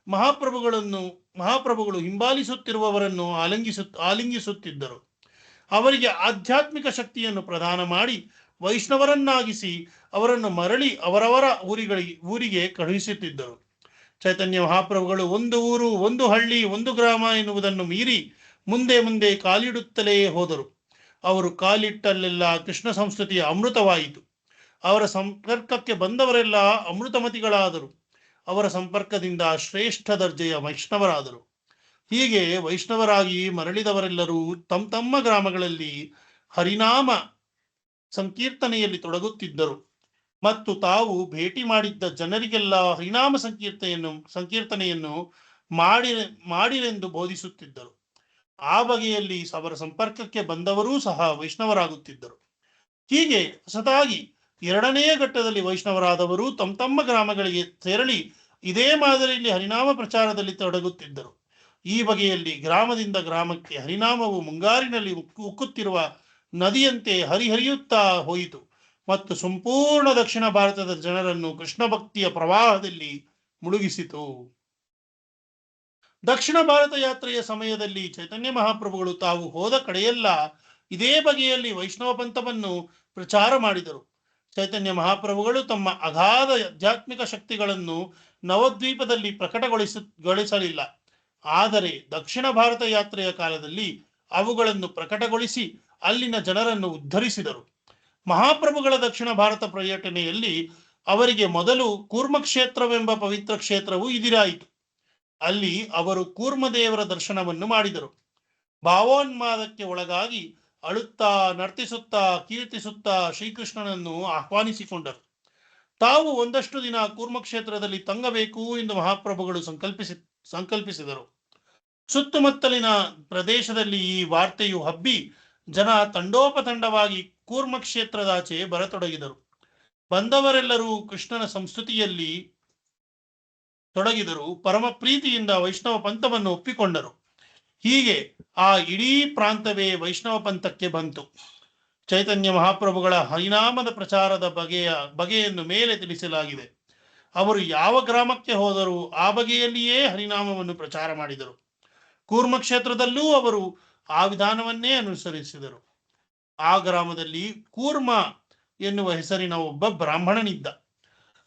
ಮಹಾಪ್ರಭುಗಳು ಹಿಂಬಾಲಿಸುತ್ತಿರುವವರನ್ನು ಆಲಿಂಗಿಸುತ್ತಿದ್ದರು. ಅವರಿಗೆ ಆಧ್ಯಾತ್ಮಿಕ ಶಕ್ತಿಯನ್ನು ಪ್ರದಾನ ಮಾಡಿ ವೈಷ್ಣವರನ್ನಾಗಿಸಿ ಅವರನ್ನು ಮರಳಿ ಅವರವರ ಊರಿಗೆ ಕಳುಹಿಸುತ್ತಿದ್ದರು. ಚೈತನ್ಯ ಮಹಾಪ್ರಭುಗಳು ಒಂದು ಊರು, ಒಂದು ಹಳ್ಳಿ, ಒಂದು ಗ್ರಾಮ ಎನ್ನುವುದನ್ನು ಮೀರಿ ಮುಂದೆ ಮುಂದೆ ಕಾಲಿಡುತ್ತಲೇ ಹೋದರು. ಅವರು ಕಾಲಿಟ್ಟಲ್ಲೆಲ್ಲ ಕೃಷ್ಣ ಸಂಸ್ಕೃತಿಯ ಅಮೃತವಾಯಿತು. ಅವರ ಸಂಪರ್ಕಕ್ಕೆ ಬಂದವರೆಲ್ಲ ಅಮೃತಮತಿಗಳಾದರು. ಅವರ ಸಂಪರ್ಕದಿಂದ ಶ್ರೇಷ್ಠ ದರ್ಜೆಯ ವೈಷ್ಣವರಾದರು. ಹೀಗೆ ವೈಷ್ಣವರಾಗಿ ಮರಳಿದವರೆಲ್ಲರೂ ತಮ್ಮ ಗ್ರಾಮಗಳಲ್ಲಿ ಹರಿನಾಮ ಸಂಕೀರ್ತನೆಯಲ್ಲಿ ತೊಡಗುತ್ತಿದ್ದರು ಮತ್ತು ತಾವು ಭೇಟಿ ಮಾಡಿದ್ದ ಜನರಿಗೆಲ್ಲ ಹರಿನಾಮ ಸಂಕೀರ್ತನೆಯನ್ನು ಮಾಡಿರೆಂದು ಬೋಧಿಸುತ್ತಿದ್ದರು. ಆ ಬಗೆಯಲ್ಲಿ ಅವರ ಸಂಪರ್ಕಕ್ಕೆ ಬಂದವರೂ ಸಹ ವೈಷ್ಣವರಾಗುತ್ತಿದ್ದರು. ಹೀಗೆ ಹೊಸದಾಗಿ 2ನೇ ಘಟ್ಟದಲ್ಲಿ ವೈಷ್ಣವರಾದವರು ತಮ್ಮ ಗ್ರಾಮಗಳಿಗೆ ತೆರಳಿ ಇದೇ ಮಾದರಿಯಲ್ಲಿ ಹರಿನಾಮ ಪ್ರಚಾರದಲ್ಲಿ ತೊಡಗುತ್ತಿದ್ದರು. ಈ ಬಗೆಯಲ್ಲಿ ಗ್ರಾಮದಿಂದ ಗ್ರಾಮಕ್ಕೆ ಹರಿನಾಮವು ಮುಂಗಾರಿನಲ್ಲಿ ಉಕ್ಕುತ್ತಿರುವ ನದಿಯಂತೆ ಹರಿಯುತ್ತಾ ಹೋಯಿತು ಮತ್ತು ಸಂಪೂರ್ಣ ದಕ್ಷಿಣ ಭಾರತದ ಜನರನ್ನು ಕೃಷ್ಣ ಭಕ್ತಿಯ ಪ್ರವಾಹದಲ್ಲಿ ಮುಳುಗಿಸಿತು. ದಕ್ಷಿಣ ಭಾರತ ಯಾತ್ರೆಯ ಸಮಯದಲ್ಲಿ ಚೈತನ್ಯ ಮಹಾಪ್ರಭುಗಳು ತಾವು ಹೋದ ಕಡೆಯೆಲ್ಲ ಇದೇ ಬಗೆಯಲ್ಲಿ ವೈಷ್ಣವ ಪಂಥವನ್ನು ಪ್ರಚಾರ ಮಾಡಿದರು. ಚೈತನ್ಯ ಮಹಾಪ್ರಭುಗಳು ತಮ್ಮ ಅಗಾಧ ಆಧ್ಯಾತ್ಮಿಕ ಶಕ್ತಿಗಳನ್ನು ನವದ್ವೀಪದಲ್ಲಿ ಪ್ರಕಟಗೊಳಿಸಲಿಲ್ಲ. ಆದರೆ ದಕ್ಷಿಣ ಭಾರತ ಯಾತ್ರೆಯ ಕಾಲದಲ್ಲಿ ಅವುಗಳನ್ನು ಪ್ರಕಟಗೊಳಿಸಿ ಅಲ್ಲಿನ ಜನರನ್ನು ಉದ್ಧರಿಸಿದರು. ಮಹಾಪ್ರಭುಗಳ ದಕ್ಷಿಣ ಭಾರತ ಪರ್ಯಟನೆಯಲ್ಲಿ ಅವರಿಗೆ ಮೊದಲು ಕೂರ್ಮಕ್ಷೇತ್ರವೆಂಬ ಪವಿತ್ರ ಕ್ಷೇತ್ರವು ಎದುರಾಯಿತು. ಅಲ್ಲಿ ಅವರು ಕೂರ್ಮದೇವರ ದರ್ಶನವನ್ನು ಮಾಡಿದರು. ಭಾವೋನ್ಮಾದಕ್ಕೆ ಒಳಗಾಗಿ ಅಳುತ್ತಾ, ನರ್ತಿಸುತ್ತಾ, ಕೀರ್ತಿಸುತ್ತಾ ಶ್ರೀಕೃಷ್ಣನನ್ನು ಆಹ್ವಾನಿಸಿಕೊಂಡರು. ತಾವು ಒಂದಷ್ಟು ದಿನ ಕೂರ್ಮಕ್ಷೇತ್ರದಲ್ಲಿ ತಂಗಬೇಕು ಎಂದು ಮಹಾಪ್ರಭುಗಳು ಸಂಕಲ್ಪಿಸಿದರು. ಸುತ್ತಮುತ್ತಲಿನ ಪ್ರದೇಶದಲ್ಲಿ ಈ ವಾರ್ತೆಯು ಹಬ್ಬಿ ಜನ ತಂಡೋಪತಂಡವಾಗಿ ಕೂರ್ಮಕ್ಷೇತ್ರದಾಚೆ ಬರತೊಡಗಿದರು. ಬಂದವರೆಲ್ಲರೂ ಕೃಷ್ಣನ ಸಂಸ್ತುತಿಯಲ್ಲಿ ತೊಡಗಿದರು. ಪರಮ ಪ್ರೀತಿಯಿಂದ ವೈಷ್ಣವ ಪಂಥವನ್ನು ಒಪ್ಪಿಕೊಂಡರು. ಹೀಗೆ ಆ ಇಡೀ ಪ್ರಾಂತವೇ ವೈಷ್ಣವ ಪಂಥಕ್ಕೆ ಬಂತು. ಚೈತನ್ಯ ಮಹಾಪ್ರಭುಗಳ ಹರಿನಾಮದ ಪ್ರಚಾರದ ಬಗೆಯನ್ನು ಮೇಲೆ ತಿಳಿಸಲಾಗಿದೆ. ಅವರು ಯಾವ ಗ್ರಾಮಕ್ಕೆ ಹೋದರೂ ಆ ಬಗೆಯಲ್ಲಿಯೇ ಹರಿನಾಮವನ್ನು ಪ್ರಚಾರ ಮಾಡಿದರು. ಕೂರ್ಮಕ್ಷೇತ್ರದಲ್ಲೂ ಅವರು ಆ ವಿಧಾನವನ್ನೇ ಅನುಸರಿಸಿದರು. ಆ ಗ್ರಾಮದಲ್ಲಿ ಕೂರ್ಮ ಎನ್ನುವ ಹೆಸರಿನ ಒಬ್ಬ ಬ್ರಾಹ್ಮಣನಿದ್ದ.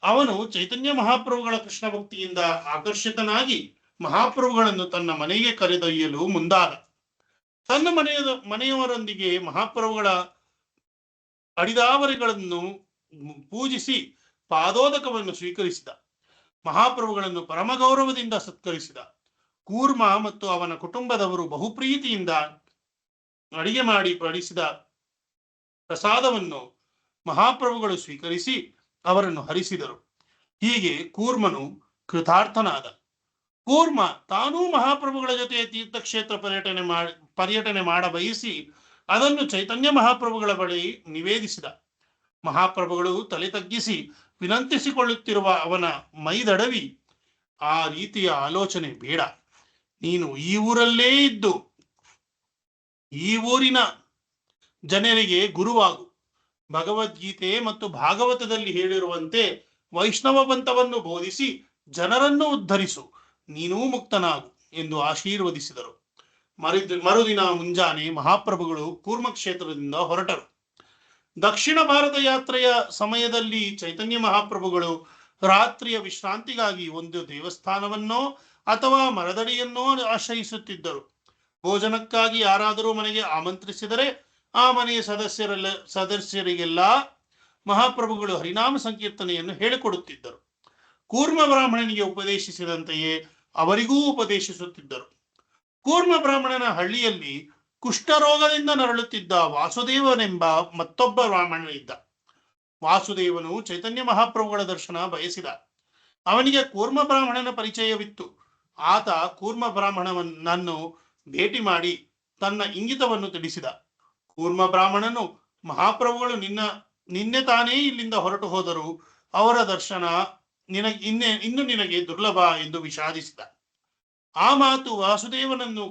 ಅವನು ಚೈತನ್ಯ ಮಹಾಪ್ರಭುಗಳ ಕೃಷ್ಣ ಭಕ್ತಿಯಿಂದ ಆಕರ್ಷಿತನಾಗಿ ಮಹಾಪ್ರಭುಗಳನ್ನು ತನ್ನ ಮನೆಗೆ ಕರೆದೊಯ್ಯಲು ಮುಂದಾದ. ತನ್ನ ಮನೆಯವರೊಂದಿಗೆ ಮಹಾಪ್ರಭುಗಳ ಅಡಿದಾವರಿಗಳನ್ನು ಪೂಜಿಸಿ ಪಾದೋದಕವನ್ನು ಸ್ವೀಕರಿಸಿದ. ಮಹಾಪ್ರಭುಗಳನ್ನು ಪರಮ ಗೌರವದಿಂದ ಸತ್ಕರಿಸಿದ. ಕೂರ್ಮ ಮತ್ತು ಅವನ ಕುಟುಂಬದವರು ಬಹುಪ್ರೀತಿಯಿಂದ ಅಡಿಗೆ ಮಾಡಿ ಬಡಿಸಿದ ಪ್ರಸಾದವನ್ನು ಮಹಾಪ್ರಭುಗಳು ಸ್ವೀಕರಿಸಿ ಅವರನ್ನು ಹರಿಸಿದರು. ಹೀಗೆ ಕೂರ್ಮನು ಕೃತಾರ್ಥನಾದ. ಕೂರ್ಮ ತಾನೂ ಮಹಾಪ್ರಭುಗಳ ಜೊತೆ ತೀರ್ಥಕ್ಷೇತ್ರ ಪರ್ಯಟನೆ ಮಾಡ ಬಯಸಿ ಅದನ್ನು ಚೈತನ್ಯ ಮಹಾಪ್ರಭುಗಳ ಬಳಿ ನಿವೇದಿಸಿದ. ಮಹಾಪ್ರಭುಗಳು ತಲೆ ತಗ್ಗಿಸಿ ವಿನಂತಿಸಿಕೊಳ್ಳುತ್ತಿರುವ ಅವನ ಮೈದಡವಿ, ಆ ರೀತಿಯ ಆಲೋಚನೆ ಬೇಡ. ನೀನು ಈ ಊರಲ್ಲೇ ಇದ್ದು ಈ ಊರಿನ ಜನರಿಗೆ ಗುರುವಾಗು. ಭಗವದ್ಗೀತೆ ಮತ್ತು ಭಾಗವತದಲ್ಲಿ ಹೇಳಿರುವಂತೆ ವೈಷ್ಣವ ಪಂಥವನ್ನು ಬೋಧಿಸಿ ಜನರನ್ನು ಉದ್ಧರಿಸು. ನೀನೂ ಮುಕ್ತನಾಗು ಎಂದು ಆಶೀರ್ವದಿಸಿದರು. ಮರುದಿನ ಮುಂಜಾನೆ ಮಹಾಪ್ರಭುಗಳು ಕೂರ್ಮಕ್ಷೇತ್ರದಿಂದ ಹೊರಟರು. ದಕ್ಷಿಣ ಭಾರತ ಯಾತ್ರೆಯ ಸಮಯದಲ್ಲಿ ಚೈತನ್ಯ ಮಹಾಪ್ರಭುಗಳು ರಾತ್ರಿಯ ವಿಶ್ರಾಂತಿಗಾಗಿ ಒಂದು ದೇವಸ್ಥಾನವನ್ನೋ ಅಥವಾ ಮರದಡಿಯನ್ನೋ ಆಶ್ರಯಿಸುತ್ತಿದ್ದರು. ಭೋಜನಕ್ಕಾಗಿ ಯಾರಾದರೂ ಮನೆಗೆ ಆಮಂತ್ರಿಸಿದರೆ ಆ ಮನೆಯ ಸದಸ್ಯರಿಗೆಲ್ಲ ಮಹಾಪ್ರಭುಗಳು ಹರಿನಾಮ ಸಂಕೀರ್ತನೆಯನ್ನು ಹೇಳಿಕೊಡುತ್ತಿದ್ದರು. ಕೂರ್ಮ ಬ್ರಾಹ್ಮಣನಿಗೆ ಉಪದೇಶಿಸಿದಂತೆಯೇ ಅವರಿಗೂ ಉಪದೇಶಿಸುತ್ತಿದ್ದರು. ಕೂರ್ಮ ಬ್ರಾಹ್ಮಣನ ಹಳ್ಳಿಯಲ್ಲಿ ಕುಷ್ಠರೋಗದಿಂದ ನರಳುತ್ತಿದ್ದ ವಾಸುದೇವನೆಂಬ ಮತ್ತೊಬ್ಬ ಬ್ರಾಹ್ಮಣನಿದ್ದ. ವಾಸುದೇವನು ಚೈತನ್ಯ ಮಹಾಪ್ರಭುಗಳ ದರ್ಶನ ಬಯಸಿದ. ಅವನಿಗೆ ಕೂರ್ಮ ಬ್ರಾಹ್ಮಣನ ಪರಿಚಯವಿತ್ತು. ಆತ ಕೂರ್ಮ ಬ್ರಾಹ್ಮಣನನ್ನು ಭೇಟಿ ಮಾಡಿ ತನ್ನ ಇಂಗಿತವನ್ನು ತಿಳಿಸಿದ. ಕೂರ್ಮ ಬ್ರಾಹ್ಮಣನು ಮಹಾಪ್ರಭುಗಳು ನಿನ್ನೆ ತಾನೇ ಇಲ್ಲಿಂದ ಹೊರಟು ಹೋದರು. ಅವರ ದರ್ಶನ ಇನ್ನು ನಿನಗೆ ದುರ್ಲಭ ಎಂದು ವಿಷಾದಿಸಿದ. ಆ ಮಾತು ವಾಸುದೇವನನ್ನು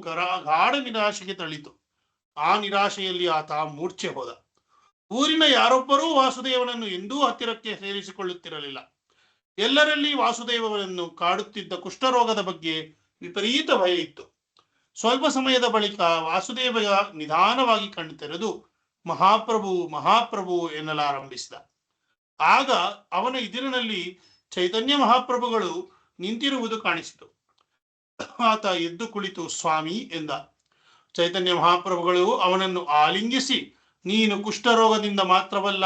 ಗಾಢ ನಿರಾಶೆಗೆ ತಳ್ಳಿತು. ಆ ನಿರಾಶೆಯಲ್ಲಿ ಆತ ಮೂರ್ಛೆ ಹೋದ. ಊರಿನ ಯಾರೊಬ್ಬರೂ ವಾಸುದೇವನನ್ನು ಎಂದೂ ಹತ್ತಿರಕ್ಕೆ ಸೇರಿಸಿಕೊಳ್ಳುತ್ತಿರಲಿಲ್ಲ. ಎಲ್ಲರಲ್ಲಿ ವಾಸುದೇವನನ್ನು ಕಾಡುತ್ತಿದ್ದ ಕುಷ್ಠರೋಗದ ಬಗ್ಗೆ ವಿಪರೀತ ಭಯ ಇತ್ತು. ಸ್ವಲ್ಪ ಸಮಯದ ಬಳಿಕ ವಾಸುದೇವ ನಿಧಾನವಾಗಿ ಕಣ್ಣು ತೆರೆದು ಮಹಾಪ್ರಭು ಮಹಾಪ್ರಭು ಎನ್ನಲಾರಂಭಿಸಿದ. ಆಗ ಅವನ ಎದುರಿನಲ್ಲಿ ಚೈತನ್ಯ ಮಹಾಪ್ರಭುಗಳು ನಿಂತಿರುವುದು ಕಾಣಿಸಿತು. ಆತ ಎದ್ದು ಕುಳಿತು ಸ್ವಾಮಿ ಎಂದ. ಚೈತನ್ಯ ಮಹಾಪ್ರಭುಗಳು ಅವನನ್ನು ಆಲಿಂಗಿಸಿ, ನೀನು ಕುಷ್ಠರೋಗದಿಂದ ಮಾತ್ರವಲ್ಲ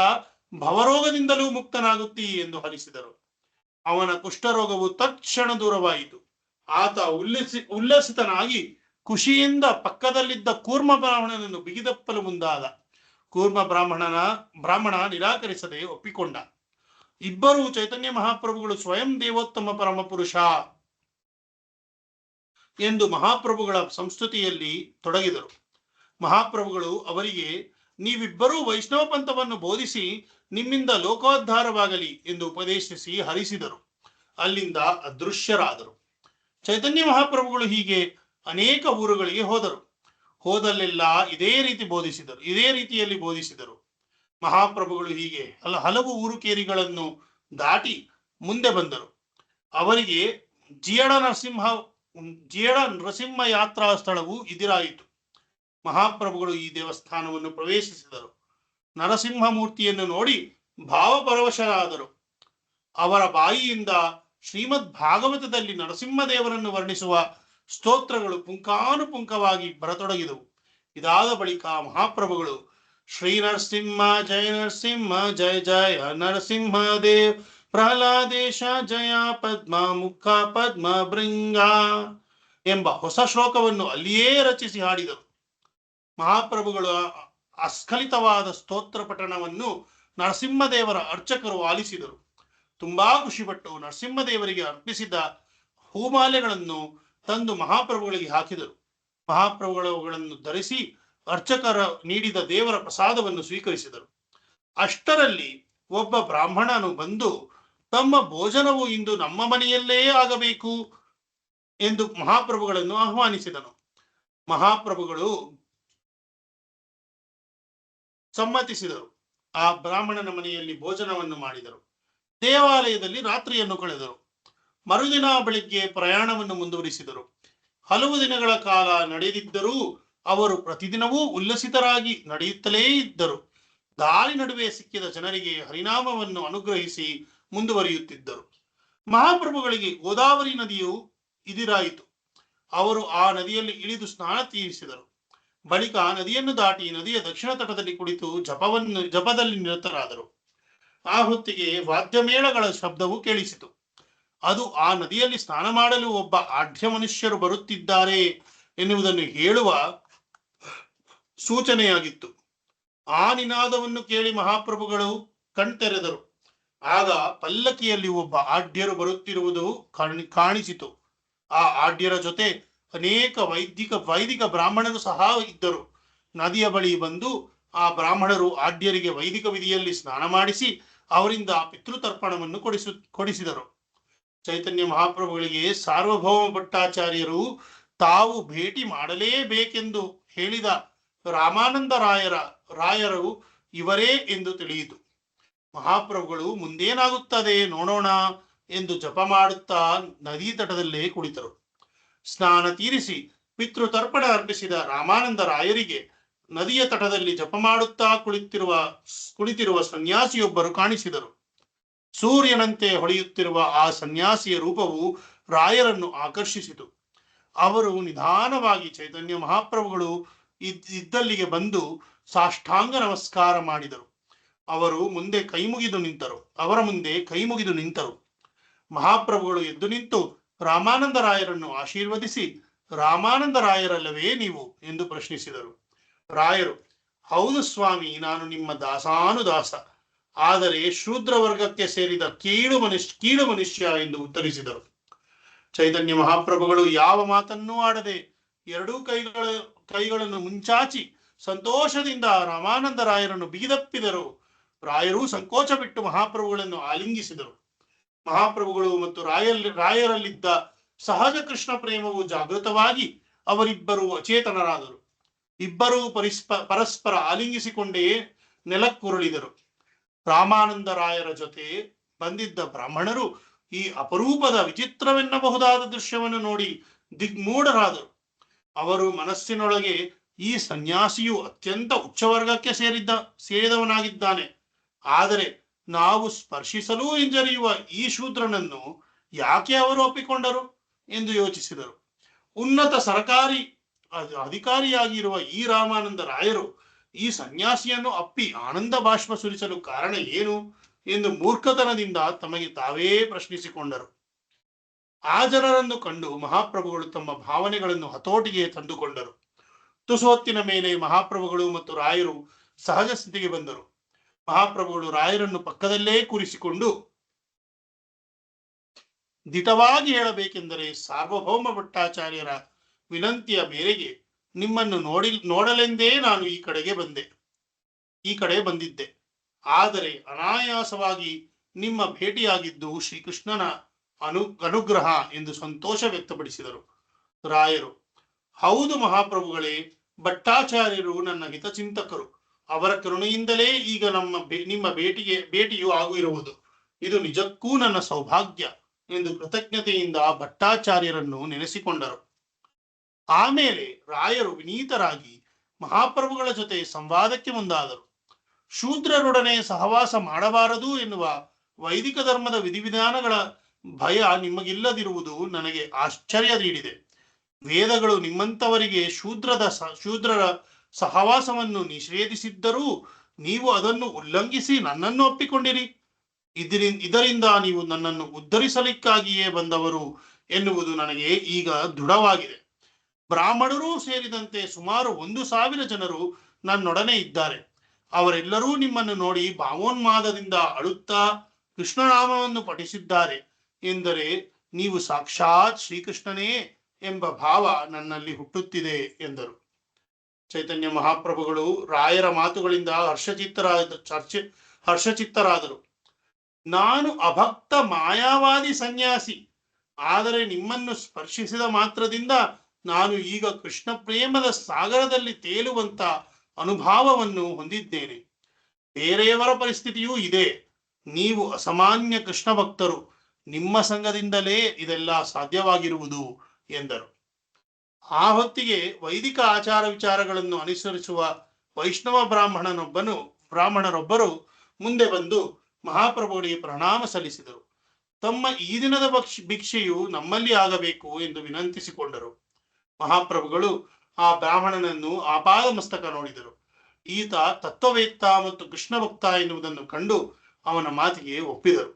ಭವರೋಗದಿಂದಲೂ ಮುಕ್ತನಾಗುತ್ತೀ ಎಂದು ಹರಿಸಿದರು. ಅವನ ಕುಷ್ಠರೋಗವು ತಕ್ಷಣ ದೂರವಾಯಿತು. ಆತ ಉಲ್ಲಸಿತನಾಗಿ ಖುಷಿಯಿಂದ ಪಕ್ಕದಲ್ಲಿದ್ದ ಕೂರ್ಮ ಬ್ರಾಹ್ಮಣನನ್ನು ಬಿಗಿದಪ್ಪಲು ಮುಂದಾದ. ಕೂರ್ಮ ಬ್ರಾಹ್ಮಣ ನಿರಾಕರಿಸದೆ ಒಪ್ಪಿಕೊಂಡ. ಇಬ್ಬರೂ ಚೈತನ್ಯ ಮಹಾಪ್ರಭುಗಳು ಸ್ವಯಂ ದೇವೋತ್ತಮ ಪರಮಪುರುಷ ಎಂದು ಮಹಾಪ್ರಭುಗಳ ಸಂಸ್ತುತಿಯಲ್ಲಿ ತೊಡಗಿದರು. ಮಹಾಪ್ರಭುಗಳು ಅವರಿಗೆ, ನೀವಿಬ್ಬರೂ ವೈಷ್ಣವ ಪಂಥವನ್ನು ಬೋಧಿಸಿ ನಿಮ್ಮಿಂದ ಲೋಕೋದ್ಧಾರವಾಗಲಿ ಎಂದು ಉಪದೇಶಿಸಿ ಹರಿಸಿದರು. ಅಲ್ಲಿಂದ ಅದೃಶ್ಯರಾದರು. ಚೈತನ್ಯ ಮಹಾಪ್ರಭುಗಳು ಹೀಗೆ ಅನೇಕ ಊರುಗಳಿಗೆ ಹೋದರು. ಹೋದಲ್ಲೆಲ್ಲ ಇದೇ ರೀತಿಯಲ್ಲಿ ಬೋಧಿಸಿದರು. ಮಹಾಪ್ರಭುಗಳು ಹೀಗೆ ಹಲವು ಊರುಕೇರಿಗಳನ್ನು ದಾಟಿ ಮುಂದೆ ಬಂದರು. ಅವರಿಗೆ ಜಿಯಡ ನರಸಿಂಹ ಯಾತ್ರಾ ಸ್ಥಳವು ಎದುರಾಯಿತು. ಮಹಾಪ್ರಭುಗಳು ಈ ದೇವಸ್ಥಾನವನ್ನು ಪ್ರವೇಶಿಸಿದರು. ನರಸಿಂಹ ಮೂರ್ತಿಯನ್ನು ನೋಡಿ ಭಾವಪರವಶರಾದರು. ಅವರ ಬಾಯಿಯಿಂದ ಶ್ರೀಮದ್ ಭಾಗವತದಲ್ಲಿ ನರಸಿಂಹದೇವರನ್ನು ವರ್ಣಿಸುವ ಸ್ತೋತ್ರಗಳು ಪುಂಖಾನುಪುಂಖವಾಗಿ ಬರತೊಡಗಿದವು. ಇದಾದ ಬಳಿಕ ಮಹಾಪ್ರಭುಗಳು ಶ್ರೀ ನರಸಿಂಹ ಜಯ ಜಯ ನರಸಿಂಹದೇವ್ ಪ್ರಹ್ಲಾದೇಶ ಜಯ ಪದ್ಮ ಮುಖ ಪದ್ಮ ಭೃಂಗ ಎಂಬ ಹೊಸ ಶ್ಲೋಕವನ್ನು ಅಲ್ಲಿಯೇ ರಚಿಸಿ ಹಾಡಿದರು. ಮಹಾಪ್ರಭುಗಳ ಅಸ್ಖಲಿತವಾದ ಸ್ತೋತ್ರ ಪಠಣವನ್ನು ನರಸಿಂಹದೇವರ ಅರ್ಚಕರು ಆಲಿಸಿದರು. ತುಂಬಾ ಖುಷಿಪಟ್ಟು ನರಸಿಂಹದೇವರಿಗೆ ಅರ್ಪಿಸಿದ ಹೂಮಾಲೆಗಳನ್ನು ತಂದು ಮಹಾಪ್ರಭುಗಳಿಗೆ ಹಾಕಿದರು. ಮಹಾಪ್ರಭುಗಳನ್ನು ಧರಿಸಿ ಅರ್ಚಕರ ನೀಡಿದ ದೇವರ ಪ್ರಸಾದವನ್ನು ಸ್ವೀಕರಿಸಿದರು. ಅಷ್ಟರಲ್ಲಿ ಒಬ್ಬ ಬ್ರಾಹ್ಮಣನು ಬಂದು, ತಮ್ಮ ಭೋಜನವು ಇಂದು ನಮ್ಮ ಮನೆಯಲ್ಲೇ ಆಗಬೇಕು ಎಂದು ಮಹಾಪ್ರಭುಗಳನ್ನು ಆಹ್ವಾನಿಸಿದನು. ಮಹಾಪ್ರಭುಗಳು ಸಮ್ಮತಿಸಿದರು. ಆ ಬ್ರಾಹ್ಮಣನ ಮನೆಯಲ್ಲಿ ಭೋಜನವನ್ನು ಮಾಡಿದರು. ದೇವಾಲಯದಲ್ಲಿ ರಾತ್ರಿಯನ್ನು ಕಳೆದರು. ಮರುದಿನ ಬೆಳಿಗ್ಗೆ ಪ್ರಯಾಣವನ್ನು ಮುಂದುವರಿಸಿದರು. ಹಲವು ದಿನಗಳ ಕಾಲ ನಡೆದಿದ್ದರೂ ಅವರು ಪ್ರತಿದಿನವೂ ಉಲ್ಲಸಿತರಾಗಿ ನಡೆಯುತ್ತಲೇ ಇದ್ದರು. ದಾರಿ ನಡುವೆ ಸಿಕ್ಕಿದ ಜನರಿಗೆ ಹರಿನಾಮವನ್ನು ಅನುಗ್ರಹಿಸಿ ಮುಂದುವರಿಯುತ್ತಿದ್ದರು. ಮಹಾಪ್ರಭುಗಳಿಗೆ ಗೋದಾವರಿ ನದಿಯು ಎದುರಾಯಿತು. ಅವರು ಆ ನದಿಯಲ್ಲಿ ಇಳಿದು ಸ್ನಾನ ತೀರಿಸಿದರು. ಬಳಿಕ ನದಿಯನ್ನು ದಾಟಿ ನದಿಯ ದಕ್ಷಿಣ ತಟದಲ್ಲಿ ಕುಳಿತು ಜಪದಲ್ಲಿ ನಿರತರಾದರು. ಆ ಹೊತ್ತಿಗೆ ವಾದ್ಯಮೇಳಗಳ ಶಬ್ದವು ಕೇಳಿಸಿತು. ಅದು ಆ ನದಿಯಲ್ಲಿ ಸ್ನಾನ ಮಾಡಲು ಒಬ್ಬ ಆಢ್ಯ ಮನುಷ್ಯರು ಬರುತ್ತಿದ್ದಾರೆ ಎನ್ನುವುದನ್ನು ಹೇಳುವ ಸೂಚನೆಯಾಗಿತ್ತು. ಆ ನಿನಾದವನ್ನು ಕೇಳಿ ಮಹಾಪ್ರಭುಗಳು ಕಣ್ತೆರೆದರು. ಆಗ ಪಲ್ಲಕ್ಕಿಯಲ್ಲಿ ಒಬ್ಬ ಆಢ್ಯರು ಬರುತ್ತಿರುವುದು ಕಾಣಿಸಿತು. ಆ ಆಢ್ಯರ ಜೊತೆ ಅನೇಕ ವೈದಿಕ ಬ್ರಾಹ್ಮಣರು ಸಹ ಇದ್ದರು. ನದಿಯ ಬಳಿ ಬಂದು ಆ ಬ್ರಾಹ್ಮಣರು ಆಢ್ಯರಿಗೆ ವೈದಿಕ ವಿಧಿಯಲ್ಲಿ ಸ್ನಾನ ಮಾಡಿಸಿ ಅವರಿಂದ ಪಿತೃತರ್ಪಣವನ್ನು ಕೊಡಿಸಿದರು. ಚೈತನ್ಯ ಮಹಾಪ್ರಭುಗಳಿಗೆ ಸಾರ್ವಭೌಮ ಭಟ್ಟಾಚಾರ್ಯರು ತಾವು ಭೇಟಿ ಮಾಡಲೇಬೇಕೆಂದು ಹೇಳಿದ ರಾಮಾನಂದ ರಾಯರು ಇವರೇ ಎಂದು ತಿಳಿಯಿತು. ಮಹಾಪ್ರಭುಗಳು ಮುಂದೇನಾಗುತ್ತದೆ ನೋಡೋಣ ಎಂದು ಜಪ ಮಾಡುತ್ತಾ ನದಿ ತಟದಲ್ಲೇ ಕುಳಿತರು. ಸ್ನಾನ ತೀರಿಸಿ ಪಿತೃತರ್ಪಣ ಅರ್ಪಿಸಿದ ರಾಮಾನಂದ ರಾಯರಿಗೆ ನದಿಯ ತಟದಲ್ಲಿ ಜಪ ಮಾಡುತ್ತಾ ಕುಳಿತಿರುವ ಸನ್ಯಾಸಿಯೊಬ್ಬರು ಕಾಣಿಸಿದರು. ಸೂರ್ಯನಂತೆ ಹೊಳೆಯುತ್ತಿರುವ ಆ ಸನ್ಯಾಸಿಯ ರೂಪವು ರಾಯರನ್ನು ಆಕರ್ಷಿಸಿತು. ಅವರು ನಿಧಾನವಾಗಿ ಚೈತನ್ಯ ಮಹಾಪ್ರಭುಗಳು ಇದ್ದಲ್ಲಿಗೆ ಬಂದು ಸಾಷ್ಟಾಂಗ ನಮಸ್ಕಾರ ಮಾಡಿದರು. ಅವರ ಮುಂದೆ ಕೈ ಮುಗಿದು ನಿಂತರು. ಮಹಾಪ್ರಭುಗಳು ಎದ್ದು ನಿಂತು ರಾಮಾನಂದ ರಾಯರನ್ನು ಆಶೀರ್ವದಿಸಿ, ರಾಮಾನಂದ ರಾಯರಲ್ಲವೇ ನೀವು ಎಂದು ಪ್ರಶ್ನಿಸಿದರು. ರಾಯರು, ಹೌದು ಸ್ವಾಮಿ, ನಾನು ನಿಮ್ಮ ದಾಸಾನುದಾಸ, ಆದರೆ ಶೂದ್ರ ವರ್ಗಕ್ಕೆ ಸೇರಿದ ಕೀಳು ಮನುಷ್ಯ ಎಂದು ಉತ್ತರಿಸಿದರು. ಚೈತನ್ಯ ಮಹಾಪ್ರಭುಗಳು ಯಾವ ಮಾತನ್ನೂ ಆಡದೆ ಎರಡೂ ಕೈಗಳನ್ನು ಮುಂಚಾಚಿ ಸಂತೋಷದಿಂದ ರಾಮಾನಂದ ರಾಯರನ್ನು ಬಿಗಿದಪ್ಪಿದರು. ರಾಯರು ಸಂಕೋಚ ಬಿಟ್ಟು ಮಹಾಪ್ರಭುಗಳನ್ನು ಆಲಿಂಗಿಸಿದರು. ಮಹಾಪ್ರಭುಗಳು ಮತ್ತು ರಾಯರಲ್ಲಿದ್ದ ಸಹಜ ಕೃಷ್ಣ ಪ್ರೇಮವು ಜಾಗೃತವಾಗಿ ಅವರಿಬ್ಬರು ಅಚೇತನರಾದರು. ಇಬ್ಬರೂ ಪರಸ್ಪರ ಆಲಿಂಗಿಸಿಕೊಂಡೇ ನೆಲಕ್ಕುರುಳಿದರು. ರಾಮಾನಂದ ರಾಯರ ಜೊತೆ ಬಂದಿದ್ದ ಬ್ರಾಹ್ಮಣರು ಈ ಅಪರೂಪದ ವಿಚಿತ್ರವೆನ್ನಬಹುದಾದ ದೃಶ್ಯವನ್ನು ನೋಡಿ ದಿಗ್ಮೂಢರಾದರು. ಅವರು ಮನಸ್ಸಿನೊಳಗೆ ಈ ಸನ್ಯಾಸಿಯು ಅತ್ಯಂತ ಉಚ್ಚವರ್ಗಕ್ಕೆ ಸೇರಿದವನಾಗಿದ್ದಾನೆ, ಆದರೆ ನಾವು ಸ್ಪರ್ಶಿಸಲೂ ಹಿಂಜರಿಯುವ ಈ ಶೂದ್ರನನ್ನು ಯಾಕೆ ಅವರು ಒಪ್ಪಿಕೊಂಡರು ಎಂದು ಯೋಚಿಸಿದರು. ಉನ್ನತ ಸರಕಾರಿ ಅಧಿಕಾರಿಯಾಗಿರುವ ಈ ರಾಮಾನಂದ ರಾಯರು ಈ ಸನ್ಯಾಸಿಯನ್ನು ಅಪ್ಪಿ ಆನಂದ ಬಾಷ್ಪ ಸುರಿಸಲು ಕಾರಣ ಏನು ಎಂದು ಮೂರ್ಖತನದಿಂದ ತಮಗೆ ತಾವೇ ಪ್ರಶ್ನಿಸಿಕೊಂಡರು. ಆ ಜನರನ್ನು ಕಂಡು ಮಹಾಪ್ರಭುಗಳು ತಮ್ಮ ಭಾವನೆಗಳನ್ನು ಹತೋಟಿಗೆ ತಂದುಕೊಂಡರು. ತುಸೊತ್ತಿನ ಮೇಲೆ ಮಹಾಪ್ರಭುಗಳು ಮತ್ತು ರಾಯರು ಸಹಜ ಸ್ಥಿತಿಗೆ ಬಂದರು. ಮಹಾಪ್ರಭುಗಳು ರಾಯರನ್ನು ಪಕ್ಕದಲ್ಲೇ ಕೂರಿಸಿಕೊಂಡು, ದಿಟವಾಗಿ ಹೇಳಬೇಕೆಂದರೆ ಸಾರ್ವಭೌಮ ಭಟ್ಟಾಚಾರ್ಯರ ವಿನಂತಿಯ ಮೇರೆಗೆ ನಿಮ್ಮನ್ನು ನೋಡಲೆಂದೇ ನಾನು ಈ ಕಡೆ ಬಂದಿದ್ದೆ. ಆದರೆ ಅನಾಯಾಸವಾಗಿ ನಿಮ್ಮ ಭೇಟಿಯಾಗಿದ್ದು ಶ್ರೀಕೃಷ್ಣನ ಅನುಗ್ರಹ ಎಂದು ಸಂತೋಷ ವ್ಯಕ್ತಪಡಿಸಿದರು. ರಾಯರು, ಹೌದು ಮಹಾಪ್ರಭುಗಳೇ, ಭಟ್ಟಾಚಾರ್ಯರು ನನ್ನ ಹಿತಚಿಂತಕರು. ಅವರ ಕರುಣೆಯಿಂದಲೇ ಈಗ ನಿಮ್ಮ ಭೇಟಿಯು ಆಗಿರುವುದು. ಇದು ನಿಜಕ್ಕೂ ನನ್ನ ಸೌಭಾಗ್ಯ ಎಂದು ಕೃತಜ್ಞತೆಯಿಂದ ಭಟ್ಟಾಚಾರ್ಯರನ್ನು ನೆನೆಸಿಕೊಂಡರು. ಆಮೇಲೆ ರಾಯರು ವಿನೀತರಾಗಿ ಮಹಾಪ್ರಭುಗಳ ಜೊತೆ ಸಂವಾದಕ್ಕೆ ಮುಂದಾದರು. ಶೂದ್ರರೊಡನೆ ಸಹವಾಸ ಮಾಡಬಾರದು ಎನ್ನುವ ವೈದಿಕ ಧರ್ಮದ ವಿಧಿವಿಧಾನಗಳ ಭಯ ನಿಮಗಿಲ್ಲದಿರುವುದು ನನಗೆ ಆಶ್ಚರ್ಯ ನೀಡಿದೆ. ವೇದಗಳು ನಿಮ್ಮಂತವರಿಗೆ ಶೂದ್ರರ ಸಹವಾಸವನ್ನು ನಿಷೇಧಿಸಿದ್ದರೂ ನೀವು ಅದನ್ನು ಉಲ್ಲಂಘಿಸಿ ನನ್ನನ್ನು ಒಪ್ಪಿಕೊಂಡಿರಿ. ಇದರಿಂದ ನೀವು ನನ್ನನ್ನು ಉದ್ಧರಿಸಲಿಕ್ಕಾಗಿಯೇ ಬಂದವರು ಎನ್ನುವುದು ನನಗೆ ಈಗ ದೃಢವಾಗಿದೆ. ಬ್ರಾಹ್ಮಣರೂ ಸೇರಿದಂತೆ ಸುಮಾರು 1,000 ಜನರು ನನ್ನೊಡನೆ ಇದ್ದಾರೆ. ಅವರೆಲ್ಲರೂ ನಿಮ್ಮನ್ನು ನೋಡಿ ಭಾವೋನ್ಮಾದದಿಂದ ಅಳುತ್ತಾ ಕೃಷ್ಣನಾಮವನ್ನು ಪಠಿಸಿದ್ದಾರೆ. ಎಂದರೆ ನೀವು ಸಾಕ್ಷಾತ್ ಶ್ರೀಕೃಷ್ಣನೇ ಎಂಬ ಭಾವ ನನ್ನಲ್ಲಿ ಹುಟ್ಟುತ್ತಿದೆ ಎಂದರು. ಚೈತನ್ಯ ಮಹಾಪ್ರಭುಗಳು ರಾಯರ ಮಾತುಗಳಿಂದ ಹರ್ಷಚಿತ್ತರಾದರು. ನಾನು ಅಭಕ್ತ ಮಾಯಾವಾದಿ ಸನ್ಯಾಸಿ, ಆದರೆ ನಿಮ್ಮನ್ನು ಸ್ಪರ್ಶಿಸಿದ ಮಾತ್ರದಿಂದ ನಾನು ಈಗ ಕೃಷ್ಣ ಪ್ರೇಮದ ಸಾಗರದಲ್ಲಿ ತೇಲುವಂತ ಅನುಭವವನ್ನು ಹೊಂದಿದ್ದೇನೆ. ಬೇರೆಯವರ ಪರಿಸ್ಥಿತಿಯೂ ಇದೆ. ನೀವು ಅಸಾಮಾನ್ಯ ಕೃಷ್ಣ ಭಕ್ತರು. ನಿಮ್ಮ ಸಂಘದಿಂದಲೇ ಇದೆಲ್ಲ ಸಾಧ್ಯವಾಗಿರುವುದು ಎಂದರು. ಆ ಹೊತ್ತಿಗೆ ವೈದಿಕ ಆಚಾರ ವಿಚಾರಗಳನ್ನು ಅನುಸರಿಸುವ ವೈಷ್ಣವ ಬ್ರಾಹ್ಮಣರೊಬ್ಬರು ಮುಂದೆ ಬಂದು ಮಹಾಪ್ರಭುಗಳಿಗೆ ಪ್ರಣಾಮ ಸಲ್ಲಿಸಿದರು. ತಮ್ಮ ಈ ದಿನದ ಭಿಕ್ಷೆಯು ನಮ್ಮಲ್ಲಿ ಆಗಬೇಕು ಎಂದು ವಿನಂತಿಸಿಕೊಂಡರು. ಮಹಾಪ್ರಭುಗಳು ಆ ಬ್ರಾಹ್ಮಣನನ್ನು ಆಪಾದ ಮಸ್ತಕ ನೋಡಿದರು. ಈತ ತತ್ವವೇತ್ತ ಮತ್ತು ಕೃಷ್ಣ ಭಕ್ತ ಎನ್ನುವುದನ್ನು ಕಂಡು ಅವನ ಮಾತಿಗೆ ಒಪ್ಪಿದರು.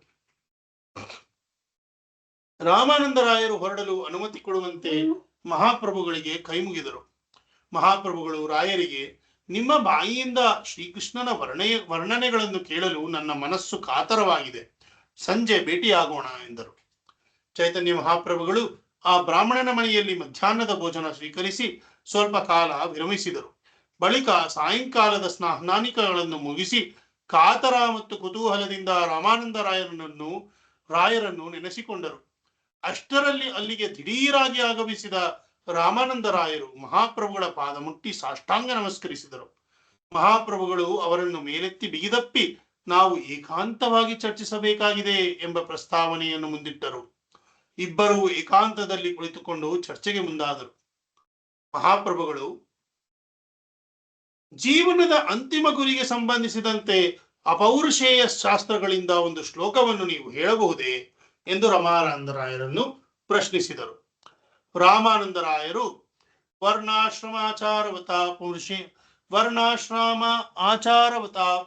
ರಾಮಾನಂದರಾಯರು ಹೊರಡಲು ಅನುಮತಿ ಕೊಡುವಂತೆ ಮಹಾಪ್ರಭುಗಳಿಗೆ ಕೈಮುಗಿದರು. ಮಹಾಪ್ರಭುಗಳು ರಾಯರಿಗೆ, ನಿಮ್ಮ ಬಾಯಿಯಿಂದ ಶ್ರೀಕೃಷ್ಣನ ವರ್ಣನೆಗಳನ್ನು ಕೇಳಲು ನನ್ನ ಮನಸ್ಸು ಕಾತರವಾಗಿದೆ. ಸಂಜೆ ಭೇಟಿಯಾಗೋಣ ಎಂದರು. ಚೈತನ್ಯ ಮಹಾಪ್ರಭುಗಳು ಆ ಬ್ರಾಹ್ಮಣನ ಮನೆಯಲ್ಲಿ ಮಧ್ಯಾಹ್ನದ ಭೋಜನ ಸ್ವೀಕರಿಸಿ ಸ್ವಲ್ಪ ಕಾಲ ವಿರಮಿಸಿದರು. ಬಳಿಕ ಸಾಯಂಕಾಲದ ಸ್ನಾನಿಕಗಳನ್ನು ಮುಗಿಸಿ ಕಾತರ ಮತ್ತು ಕುತೂಹಲದಿಂದ ರಾಯರನ್ನು ನೆನೆಸಿಕೊಂಡರು. ಅಷ್ಟರಲ್ಲಿ ಅಲ್ಲಿಗೆ ದಿಢೀರಾಗಿ ಆಗಮಿಸಿದ ರಾಮಾನಂದರಾಯರು ಮಹಾಪ್ರಭುಗಳ ಪಾದ ಮುಟ್ಟಿ ಸಾಷ್ಟಾಂಗ ನಮಸ್ಕರಿಸಿದರು. ಮಹಾಪ್ರಭುಗಳು ಅವರನ್ನು ಮೇಲೆತ್ತಿ ಬಿಗಿದಪ್ಪಿ ನಾವು ಏಕಾಂತವಾಗಿ ಚರ್ಚಿಸಬೇಕಾಗಿದೆ ಎಂಬ ಪ್ರಸ್ತಾವನೆಯನ್ನು ಮುಂದಿಟ್ಟರು. ಇಬ್ಬರು ಏಕಾಂತದಲ್ಲಿ ಕುಳಿತುಕೊಂಡು ಚರ್ಚೆಗೆ ಮುಂದಾದರು. ಮಹಾಪ್ರಭುಗಳು, ಜೀವನದ ಅಂತಿಮ ಗುರಿಗೆ ಸಂಬಂಧಿಸಿದಂತೆ ಅಪೌರುಷೇಯ ಶಾಸ್ತ್ರಗಳಿಂದ ಒಂದು ಶ್ಲೋಕವನ್ನು ನೀವು ಹೇಳಬಹುದೇ ಎಂದು ರಾಮಾನಂದರಾಯರನ್ನು ಪ್ರಶ್ನಿಸಿದರು. ರಾಮಾನಂದರಾಯರು ವರ್ಣಾಶ್ರಮ ಆಚಾರವತಾ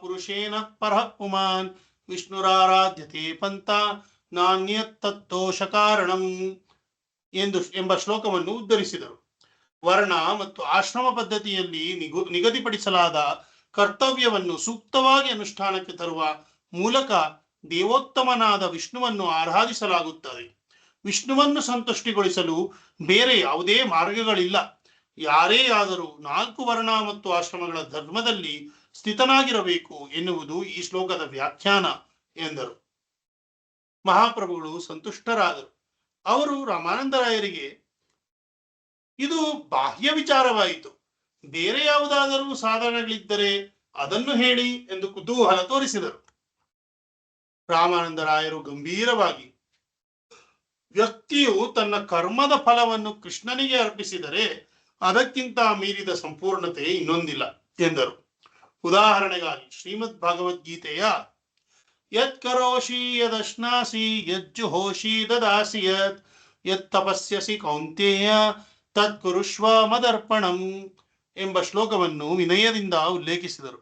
ಪುರುಷೇನ ಪರಃ ಪುಮಾನ್ ವಿಷ್ಣುರಾರಾಧ್ಯತೆ ಪಂಥ ನಾಣ್ಯತತ್ತೋಷ ಕಾರಣಂ ಎಂಬ ಶ್ಲೋಕವನ್ನು ಉದ್ಧರಿಸಿದರು. ವರ್ಣ ಮತ್ತು ಆಶ್ರಮ ಪದ್ಧತಿಯಲ್ಲಿ ನಿಗದಿಪಡಿಸಲಾದ ಕರ್ತವ್ಯವನ್ನು ಸೂಕ್ತವಾಗಿ ಅನುಷ್ಠಾನಕ್ಕೆ ತರುವ ಮೂಲಕ ದೇವೋತ್ತಮನಾದ ವಿಷ್ಣುವನ್ನು ಆರಾಧಿಸಲಾಗುತ್ತದೆ. ವಿಷ್ಣುವನ್ನು ಸಂತುಷ್ಟಿಗೊಳಿಸಲು ಬೇರೆ ಯಾವುದೇ ಮಾರ್ಗಗಳಿಲ್ಲ. ಯಾರೇ ಆದರೂ 4 ವರ್ಣ ಮತ್ತು ಆಶ್ರಮಗಳ ಧರ್ಮದಲ್ಲಿ ಸ್ಥಿತನಾಗಿರಬೇಕು ಎನ್ನುವುದು ಈ ಶ್ಲೋಕದ ವ್ಯಾಖ್ಯಾನ ಎಂದರು. ಮಹಾಪ್ರಭುಗಳು ಸಂತುಷ್ಟರಾದರು. ಅವರು ರಾಮಾನಂದರಾಯರಿಗೆ ಇದು ಬಾಹ್ಯ ವಿಚಾರವಾಯಿತು, ಬೇರೆ ಯಾವುದಾದರೂ ಸಾಧನಗಳಿದ್ದರೆ ಅದನ್ನು ಹೇಳಿ ಎಂದು ಕುತೂಹಲ ತೋರಿಸಿದರು. ರಾಮಾನಂದರಾಯರು ಗಂಭೀರವಾಗಿ, ವ್ಯಕ್ತಿಯು ತನ್ನ ಕರ್ಮದ ಫಲವನ್ನು ಕೃಷ್ಣನಿಗೆ ಅರ್ಪಿಸಿದರೆ ಅದಕ್ಕಿಂತ ಮೀರಿದ ಸಂಪೂರ್ಣತೆ ಇನ್ನೊಂದಿಲ್ಲ ಎಂದರು. ಉದಾಹರಣೆಗಾಗಿ ಶ್ರೀಮದ್ ಭಗವದ್ಗೀತೆಯ ಯತ್ ಕರೋಷಿ ಯದಶ್ನಾಸಿ ಯಜ್ಜುಹೋಷಿ ದದಾಸಿ ಯತ್ ತಪಸ್ಯಸಿ ಕೌಂತೇಯ ತತ್ ಕುರುಷ್ವ ಮದರ್ಪಣಂ ಎಂಬ ಶ್ಲೋಕವನ್ನು ವಿನಯದಿಂದ ಉಲ್ಲೇಖಿಸಿದರು.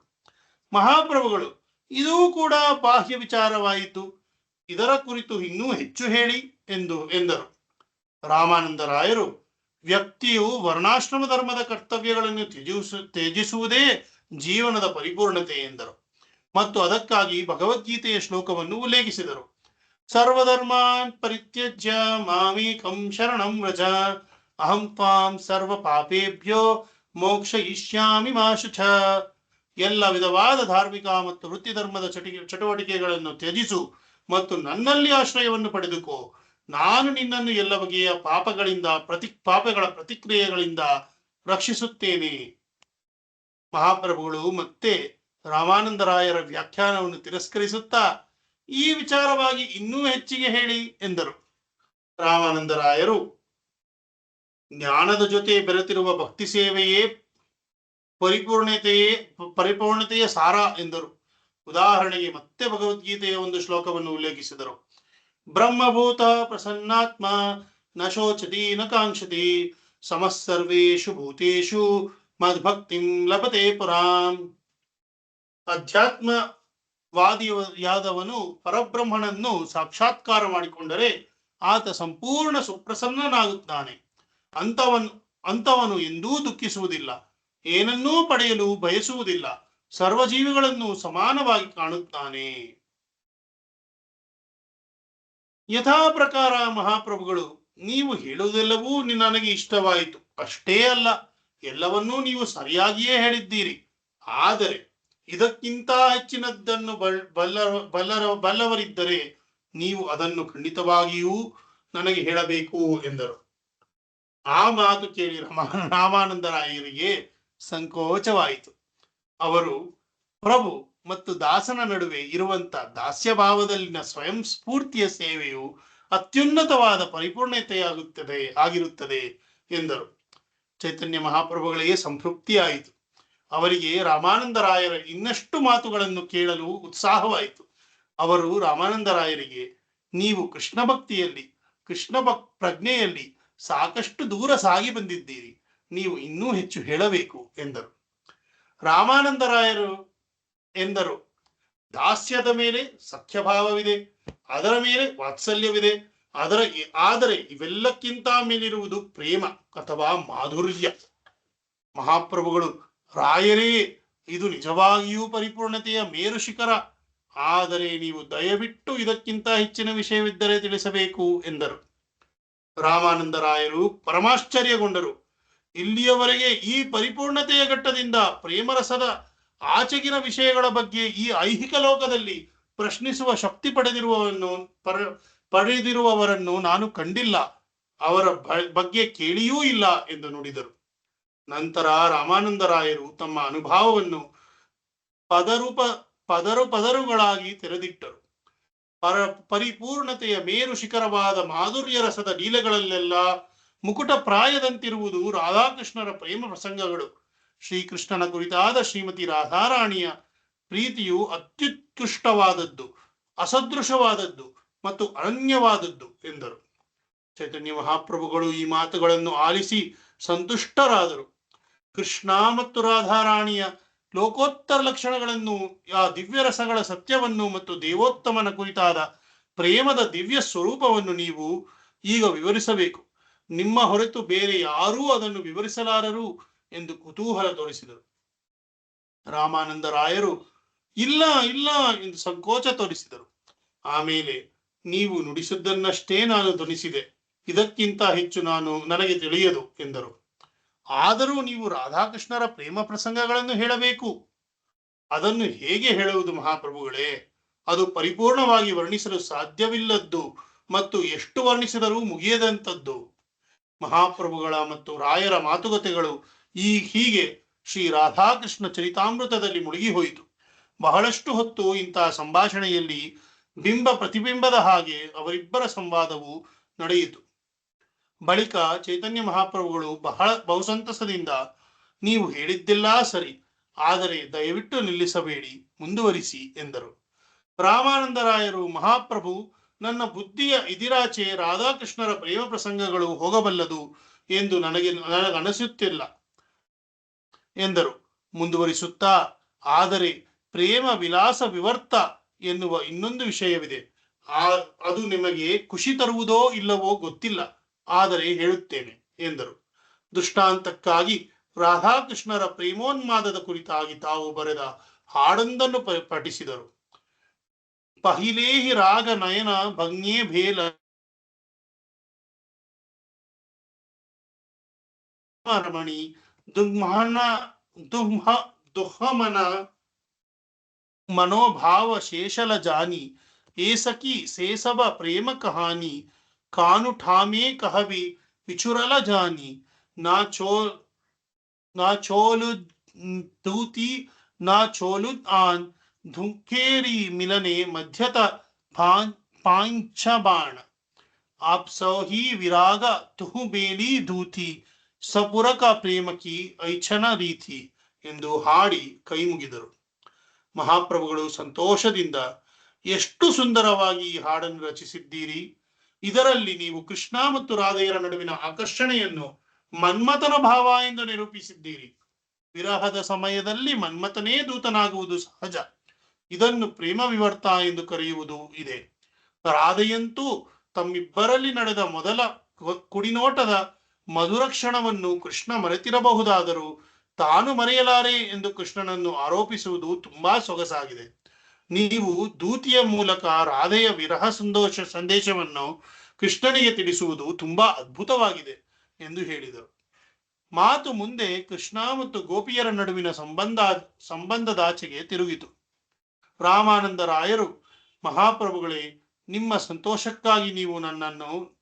ಮಹಾಪ್ರಭುಗಳು ಇದೂ ಕೂಡ ಬಾಹ್ಯ ವಿಚಾರವಾಯಿತು, ಇದರ ಕುರಿತು ಇನ್ನೂ ಹೆಚ್ಚು ಹೇಳಿ ಎಂದರು. ರಾಮಾನಂದರಾಯರು ವ್ಯಕ್ತಿಯು ವರ್ಣಾಶ್ರಮ ಧರ್ಮದ ಕರ್ತವ್ಯಗಳನ್ನು ತ್ಯಜಿಸುವುದೇ ಜೀವನದ ಪರಿಪೂರ್ಣತೆ ಎಂದರು ಮತ್ತು ಅದಕ್ಕಾಗಿ ಭಗವದ್ಗೀತೆಯ ಶ್ಲೋಕವನ್ನು ಉಲ್ಲೇಖಿಸಿದರು. ಸರ್ವಧರ್ಮಾನ್ ಪರಿತ್ಯಜ್ಯ ಮಾಮೇಕಂ ಶರಣಂ ವ್ರಜ ಅಹಂ ತ್ವಾಂ ಸರ್ವ ಪಾಪೇಭ್ಯೋ ಮೋಕ್ಷಯಿಷ್ಯಾಮಿ ಮಾ ಶುಚ. ಎಲ್ಲ ವಿಧವಾದ ಧಾರ್ಮಿಕ ಮತ್ತು ವೃತ್ತಿ ಧರ್ಮದ ಚಟುವಟಿಕೆಗಳನ್ನು ತ್ಯಜಿಸು ಮತ್ತು ನನ್ನಲ್ಲಿ ಆಶ್ರಯವನ್ನು ಪಡೆದುಕೋ. ನಾನು ನಿನ್ನನ್ನು ಎಲ್ಲ ಬಗೆಯ ಪಾಪಗಳ ಪ್ರತಿಕ್ರಿಯೆಗಳಿಂದ ರಕ್ಷಿಸುತ್ತೇನೆ. ಮಹಾಪ್ರಭುಗಳು ಮತ್ತೆ ರಾಮಾನಂದರಾಯರ ವ್ಯಾಖ್ಯಾನವನ್ನು ತಿರಸ್ಕರಿಸುತ್ತಾ ಈ ವಿಚಾರವಾಗಿ ಇನ್ನೂ ಹೆಚ್ಚಿಗೆ ಹೇಳಿ ಎಂದರು. ರಾಮಾನಂದರಾಯರು ಜ್ಞಾನದ ಜೊತೆ ಬೆರೆತಿರುವ ಭಕ್ತಿ ಸೇವೆಯೇ ಪರಿಪೂರ್ಣತೆಯ ಸಾರ ಎಂದರು. ಉದಾಹರಣೆಗೆ ಮತ್ತೆ ಭಗವದ್ಗೀತೆಯ ಒಂದು ಶ್ಲೋಕವನ್ನು ಉಲ್ಲೇಖಿಸಿದರು. ಬ್ರಹ್ಮಭೂತ ಪ್ರಸನ್ನಾತ್ಮ ನ ಶೋಚತಿ ನ ಕಾಂಕ್ಷತಿ ಸಮಸ್ಸರ್ವೇಷು ಭೂತೇಷು ಮದ್ಭಕ್ತಿಂ ಲಭತೆ ಪುರಾಂ. ಅಧ್ಯಾತ್ಮವಾದಿಯಾದವನು ಪರಬ್ರಹ್ಮನನ್ನು ಸಾಕ್ಷಾತ್ಕಾರ ಮಾಡಿಕೊಂಡರೆ ಆತ ಸಂಪೂರ್ಣ ಸುಪ್ರಸನ್ನನಾಗುತ್ತಾನೆ. ಅಂತವನು ಎಂದೂ ದುಃಖಿಸುವುದಿಲ್ಲ, ಏನನ್ನೂ ಪಡೆಯಲು ಬಯಸುವುದಿಲ್ಲ, ಸರ್ವಜೀವಿಗಳನ್ನು ಸಮಾನವಾಗಿ ಕಾಣುತ್ತಾನೆ. ಯಥಾ ಪ್ರಕಾರ ಮಹಾಪ್ರಭುಗಳು, ನೀವು ಹೇಳುವುದೆಲ್ಲವೂ ನನಗೆ ಇಷ್ಟವಾಯಿತು, ಅಷ್ಟೇ ಅಲ್ಲ, ಎಲ್ಲವನ್ನೂ ನೀವು ಸರಿಯಾಗಿಯೇ ಹೇಳಿದ್ದೀರಿ. ಆದರೆ ಇದಕ್ಕಿಂತ ಹೆಚ್ಚಿನದ್ದನ್ನು ಬಲ್ಲವರಿದ್ದರೆ ನೀವು ಅದನ್ನು ಖಂಡಿತವಾಗಿಯೂ ನನಗೆ ಹೇಳಬೇಕು ಎಂದರು. ಆ ಮಾತು ಕೇಳಿ ರಾಮಾನಂದರಾಯರಿಗೆ ಸಂಕೋಚವಾಯಿತು. ಅವರು ಪ್ರಭು ಮತ್ತು ದಾಸನ ನಡುವೆ ಇರುವಂತ ದಾಸ್ಯಭಾವದಲ್ಲಿನ ಸ್ವಯಂ ಸ್ಫೂರ್ತಿಯ ಸೇವೆಯು ಅತ್ಯುನ್ನತವಾದ ಆಗಿರುತ್ತದೆ ಎಂದರು. ಚೈತನ್ಯ ಮಹಾಪ್ರಭುಗಳಿಗೆ ಸಂತೃಪ್ತಿಯಾಯಿತು. ಅವರಿಗೆ ರಾಮಾನಂದರಾಯರ ಇನ್ನಷ್ಟು ಮಾತುಗಳನ್ನು ಕೇಳಲು ಉತ್ಸಾಹವಾಯಿತು. ಅವರು ರಾಮಾನಂದರಾಯರಿಗೆ, ನೀವು ಕೃಷ್ಣ ಭಕ್ತಿಯಲ್ಲಿ ಪ್ರಜ್ಞೆಯಲ್ಲಿ ಸಾಕಷ್ಟು ದೂರ ಸಾಗಿ ಬಂದಿದ್ದೀರಿ, ನೀವು ಇನ್ನೂ ಹೆಚ್ಚು ಹೇಳಬೇಕು ಎಂದರು. ರಾಮಾನಂದರಾಯರು ಎಂದರು, ದಾಸ್ಯದ ಮೇಲೆ ಸಖ್ಯಭಾವವಿದೆ, ಅದರ ಮೇಲೆ ವಾತ್ಸಲ್ಯವಿದೆ, ಆದರೆ ಇವೆಲ್ಲಕ್ಕಿಂತ ಮೇಲಿರುವುದು ಪ್ರೇಮ ಅಥವಾ ಮಾಧುರ್ಯ. ಮಹಾಪ್ರಭುಗಳು, ರಾಯರೇ, ಇದು ನಿಜವಾಗಿಯೂ ಪರಿಪೂರ್ಣತೆಯ ಮೇರು ಶಿಖರ, ಆದರೆ ನೀವು ದಯವಿಟ್ಟು ಇದಕ್ಕಿಂತ ಹೆಚ್ಚಿನ ವಿಷಯವಿದ್ದರೆ ತಿಳಿಸಬೇಕು ಎಂದರು. ರಾಮಾನಂದರಾಯರು ಪರಮಾಶ್ಚರ್ಯಗೊಂಡರು. ಇಲ್ಲಿಯವರೆಗೆ ಈ ಪರಿಪೂರ್ಣತೆಯ ಘಟ್ಟದಿಂದ ಪ್ರೇಮರಸದ ಆಚೆಗಿನ ವಿಷಯಗಳ ಬಗ್ಗೆ ಈ ಐಹಿಕ ಲೋಕದಲ್ಲಿ ಪ್ರಶ್ನಿಸುವ ಶಕ್ತಿ ಪಡೆದಿರುವವರನ್ನು ನಾನು ಕಂಡಿಲ್ಲ, ಅವರ ಬಗ್ಗೆ ಕೇಳಿಯೂ ಇಲ್ಲ ಎಂದು ನುಡಿದರು. ನಂತರ ರಾಮಾನಂದರಾಯರು ತಮ್ಮ ಅನುಭವವನ್ನು ಪದರುಗಳಾಗಿ ತೆರೆದಿಟ್ಟರು. ಪರಿಪೂರ್ಣತೆಯ ಮೇರು ಶಿಖರವಾದ ಮಾಧುರ್ಯ ರಸದ ಲೀಲೆಗಳಲ್ಲೆಲ್ಲ ಮುಕುಟ ಪ್ರಾಯದಂತಿರುವುದು ರಾಧಾಕೃಷ್ಣರ ಪ್ರೇಮ ಪ್ರಸಂಗಗಳು. ಶ್ರೀಕೃಷ್ಣನ ಕುರಿತಾದ ಶ್ರೀಮತಿ ರಾಧಾರಾಣಿಯ ಪ್ರೀತಿಯು ಅತ್ಯುತ್ಕೃಷ್ಟವಾದದ್ದು, ಅಸದೃಶವಾದದ್ದು ಮತ್ತು ಅನನ್ಯವಾದದ್ದು ಎಂದರು. ಚೈತನ್ಯ ಮಹಾಪ್ರಭುಗಳು ಈ ಮಾತುಗಳನ್ನು ಆಲಿಸಿ ಸಂತುಷ್ಟರಾದರು. ಕೃಷ್ಣ ಮತ್ತು ರಾಧಾರಾಣಿಯ ಲೋಕೋತ್ತರ ಲಕ್ಷಣಗಳನ್ನು, ಆ ದಿವ್ಯ ರಸಗಳ ಸತ್ಯವನ್ನು ಮತ್ತು ದೇವೋತ್ತಮನ ಕುರಿತಾದ ಪ್ರೇಮದ ದಿವ್ಯ ಸ್ವರೂಪವನ್ನು ನೀವು ಈಗ ವಿವರಿಸಬೇಕು. ನಿಮ್ಮ ಹೊರತು ಬೇರೆ ಯಾರೂ ಅದನ್ನು ವಿವರಿಸಲಾರರು ಎಂದು ಕುತೂಹಲ ತೋರಿಸಿದರು. ರಾಮಾನಂದರಾಯರು ಇಲ್ಲ ಇಲ್ಲ ಎಂದು ಸಂಕೋಚ ತೋರಿಸಿದರು. ಆಮೇಲೆ, ನೀವು ನುಡಿಸಿದ್ದನ್ನಷ್ಟೇ ನಾನು ಧ್ವನಿಸಿದೆ, ಇದಕ್ಕಿಂತ ಹೆಚ್ಚು ನನಗೆ ತಿಳಿಯದು ಎಂದರು. ಆದರೂ ನೀವು ರಾಧಾಕೃಷ್ಣರ ಪ್ರೇಮ ಪ್ರಸಂಗಗಳನ್ನು ಹೇಳಬೇಕು. ಅದನ್ನು ಹೇಗೆ ಹೇಳುವುದು ಮಹಾಪ್ರಭುಗಳೇ? ಅದು ಪರಿಪೂರ್ಣವಾಗಿ ವರ್ಣಿಸಲು ಸಾಧ್ಯವಿಲ್ಲದ್ದು ಮತ್ತು ಎಷ್ಟು ವರ್ಣಿಸಿದರೂ ಮುಗಿಯದಂಥದ್ದು. ಮಹಾಪ್ರಭುಗಳ ಮತ್ತು ರಾಯರ ಮಾತುಕತೆಗಳು ಹೀಗೆ ಶ್ರೀ ರಾಧಾಕೃಷ್ಣ ಚರಿತಾಮೃತದಲ್ಲಿ ಮುಳುಗಿ ಹೋಯಿತು. ಬಹಳಷ್ಟು ಹೊತ್ತು ಇಂತಹ ಸಂಭಾಷಣೆಯಲ್ಲಿ ಬಿಂಬ ಪ್ರತಿಬಿಂಬದ ಹಾಗೆ ಅವರಿಬ್ಬರ ಸಂವಾದವು ನಡೆಯಿತು. ಬಳಿಕ ಚೈತನ್ಯ ಮಹಾಪ್ರಭುಗಳು ಬಹುಸಂತಸದಿಂದ, ನೀವು ಹೇಳಿದ್ದೆಲ್ಲ ಸರಿ, ಆದರೆ ದಯವಿಟ್ಟು ನಿಲ್ಲಿಸಬೇಡಿ, ಮುಂದುವರಿಸಿ ಎಂದರು. ರಾಮಾನಂದರಾಯರು, ಮಹಾಪ್ರಭು, ನನ್ನ ಬುದ್ಧಿಯ ಇದಿರಾಚೆ ರಾಧಾಕೃಷ್ಣರ ಪ್ರೇಮ ಪ್ರಸಂಗಗಳು ಹೋಗಬಲ್ಲದು ಎಂದು ನನಗನಿಸುತ್ತಿಲ್ಲ ಎಂದರು. ಮುಂದುವರಿಸುತ್ತಾ, ಆದರೆ ಪ್ರೇಮ ವಿಲಾಸ ವಿವರ್ತ ಎನ್ನುವ ಇನ್ನೊಂದು ವಿಷಯವಿದೆ. ಅದು ನಿಮಗೆ ಖುಷಿ ತರುವುದೋ ಇಲ್ಲವೋ ಗೊತ್ತಿಲ್ಲ, ಆದರೆ ಹೇಳುತ್ತೇನೆ ಎಂದರು. ದೃಷ್ಟಾಂತಕ್ಕಾಗಿ ರಾಧಾಕೃಷ್ಣರ ಪ್ರೇಮೋನ್ಮಾದದ ಕುರಿತಾಗಿ ತಾವು ಬರೆದ ಹಾಡೊಂದನ್ನು ಪಠಿಸಿದರು. ಪಹಿಲೇಹಿ ರಾಗ ನಯನ ಭಂಗ್ಯೇ ಭೇಲ ರಮಣಿ ದುಹಮನ मनोभाव शेषल जानी ऐसकी सेसब प्रेम कहानी कानु ठामे कहवी विचुरल जानी ना चोलु दूती ना चोलु आन धुंकेरी मिलने मध्यत पांच बाण आप सही विराग तुहु बेली धूती सपुरक प्रेम की ऐच्छन ರೀತಿ ಎಂದು ಹಾಡಿ ಕೈ ಮುಗಿದರು. ಮಹಾಪ್ರಭುಗಳು ಸಂತೋಷದಿಂದ, ಎಷ್ಟು ಸುಂದರವಾಗಿ ಈ ಹಾಡನ್ನು ರಚಿಸಿದ್ದೀರಿ. ಇದರಲ್ಲಿ ನೀವು ಕೃಷ್ಣ ಮತ್ತು ರಾಧೆಯರ ನಡುವಿನ ಆಕರ್ಷಣೆಯನ್ನು ಮನ್ಮಥನ ಭಾವ ಎಂದು ನಿರೂಪಿಸಿದ್ದೀರಿ. ವಿರಹದ ಸಮಯದಲ್ಲಿ ಮನ್ಮಥನೇ ದೂತನಾಗುವುದು ಸಹಜ. ಇದನ್ನು ಪ್ರೇಮ ವಿವರ್ತ ಎಂದು ಕರೆಯುವುದು ಇದೆ. ರಾಧೆಯಂತೂ ತಮ್ಮಿಬ್ಬರಲ್ಲಿ ನಡೆದ ಮೊದಲ ಕುಡಿನೋಟದ ಮಧುರ ಕ್ಷಣವನ್ನು ಕೃಷ್ಣ ಮರೆತಿರಬಹುದಾದರೂ ತಾನು ಮರೆಯಲಾರೆ ಎಂದು ಕೃಷ್ಣನನ್ನು ಆರೋಪಿಸುವುದು ತುಂಬಾ ಸೊಗಸಾಗಿದೆ. ನೀವು ದೂತಿಯ ಮೂಲಕ ರಾಧೆಯ ವಿರಹ ಸಂದೇಶವನ್ನು ಕೃಷ್ಣನಿಗೆ ತಿಳಿಸುವುದು ತುಂಬಾ ಅದ್ಭುತವಾಗಿದೆ ಎಂದು ಹೇಳಿದರು. ಮಾತು ಮುಂದೆ ಕೃಷ್ಣ ಮತ್ತು ಗೋಪಿಯರ ನಡುವಿನ ಸಂಬಂಧದಾಚೆಗೆ ತಿರುಗಿತು. ರಾಮಾನಂದರಾಯರು, ಮಹಾಪ್ರಭುಗಳೇ, ನಿಮ್ಮ ಸಂತೋಷಕ್ಕಾಗಿ ನೀವು ನನ್ನನ್ನು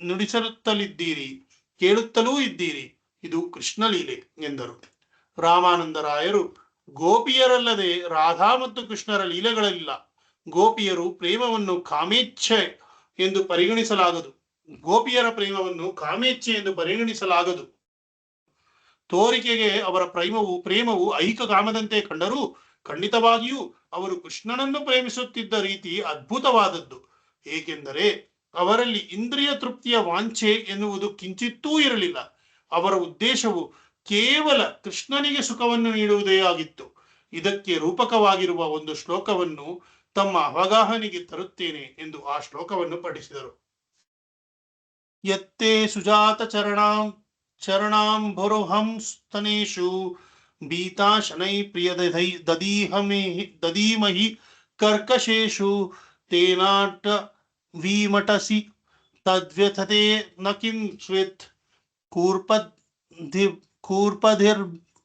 ನುಡಿಸುತ್ತಲಿದ್ದೀರಿ, ಕೇಳುತ್ತಲೂ ಇದ್ದೀರಿ. ಇದು ಕೃಷ್ಣ ಲೀಲೆ ಎಂದರು. ರಾಮಾನಂದರಾಯರು, ಗೋಪಿಯರಲ್ಲದೆ ರಾಧಾ ಮತ್ತು ಕೃಷ್ಣರ ಲೀಲೆಗಳಿಲ್ಲ. ಗೋಪಿಯರು ಪ್ರೇಮವನ್ನು ಕಾಮೇಚ್ಛೆ ಎಂದು ಪರಿಗಣಿಸಲಾಗದು. ಗೋಪಿಯರ ಪ್ರೇಮವನ್ನು ಕಾಮೇಚ್ಛೆ ಎಂದು ಪರಿಗಣಿಸಲಾಗದು. ತೋರಿಕೆಗೆ ಅವರ ಪ್ರೇಮವು ಐಹಿಕ ಕಾಮದಂತೆ ಕಂಡರೂ ಖಂಡಿತವಾಗಿಯೂ ಅವರು ಕೃಷ್ಣನನ್ನು ಪ್ರೇಮಿಸುತ್ತಿದ್ದ ರೀತಿ ಅದ್ಭುತವಾದದ್ದು. ಏಕೆಂದರೆ ಅವರಲ್ಲಿ ಇಂದ್ರಿಯ ತೃಪ್ತಿಯ ವಾಂಛೆ ಎನ್ನುವುದು ಕಿಂಚಿತ್ತೂ ಇರಲಿಲ್ಲ. ಅವರ ಉದ್ದೇಶವು ಕೇವಲ ಕೃಷ್ಣನಿಗೆ ಸುಖವನ್ನು ನೀಡುವುದೇ ಆಗಿತ್ತು. ಇದಕ್ಕೆ ರೂಪಕವಾಗಿರುವ ಒಂದು ಶ್ಲೋಕವನ್ನು ತಮ್ಮ ಅವಗಾಹನೆಗೆ ತರುತ್ತೇನೆ ಎಂದು ಆ ಶ್ಲೋಕವನ್ನು ಪಠಿಸಿದರು. ಯತ್ತೇ ಸುಜಾತ ಚರಣಾಂಬುರುಹಂ ಸ್ತನೇಷು ಬೀತಾ ಶನೈ ಪ್ರಿಯ ದದೀಮಹಿ ಕರ್ಕಶೇಷು ತೇನಾಟ ವಿಮಟಸಿ ತದ್ವ್ಯಥತೆ ನ ಕಿಂಚಿತ್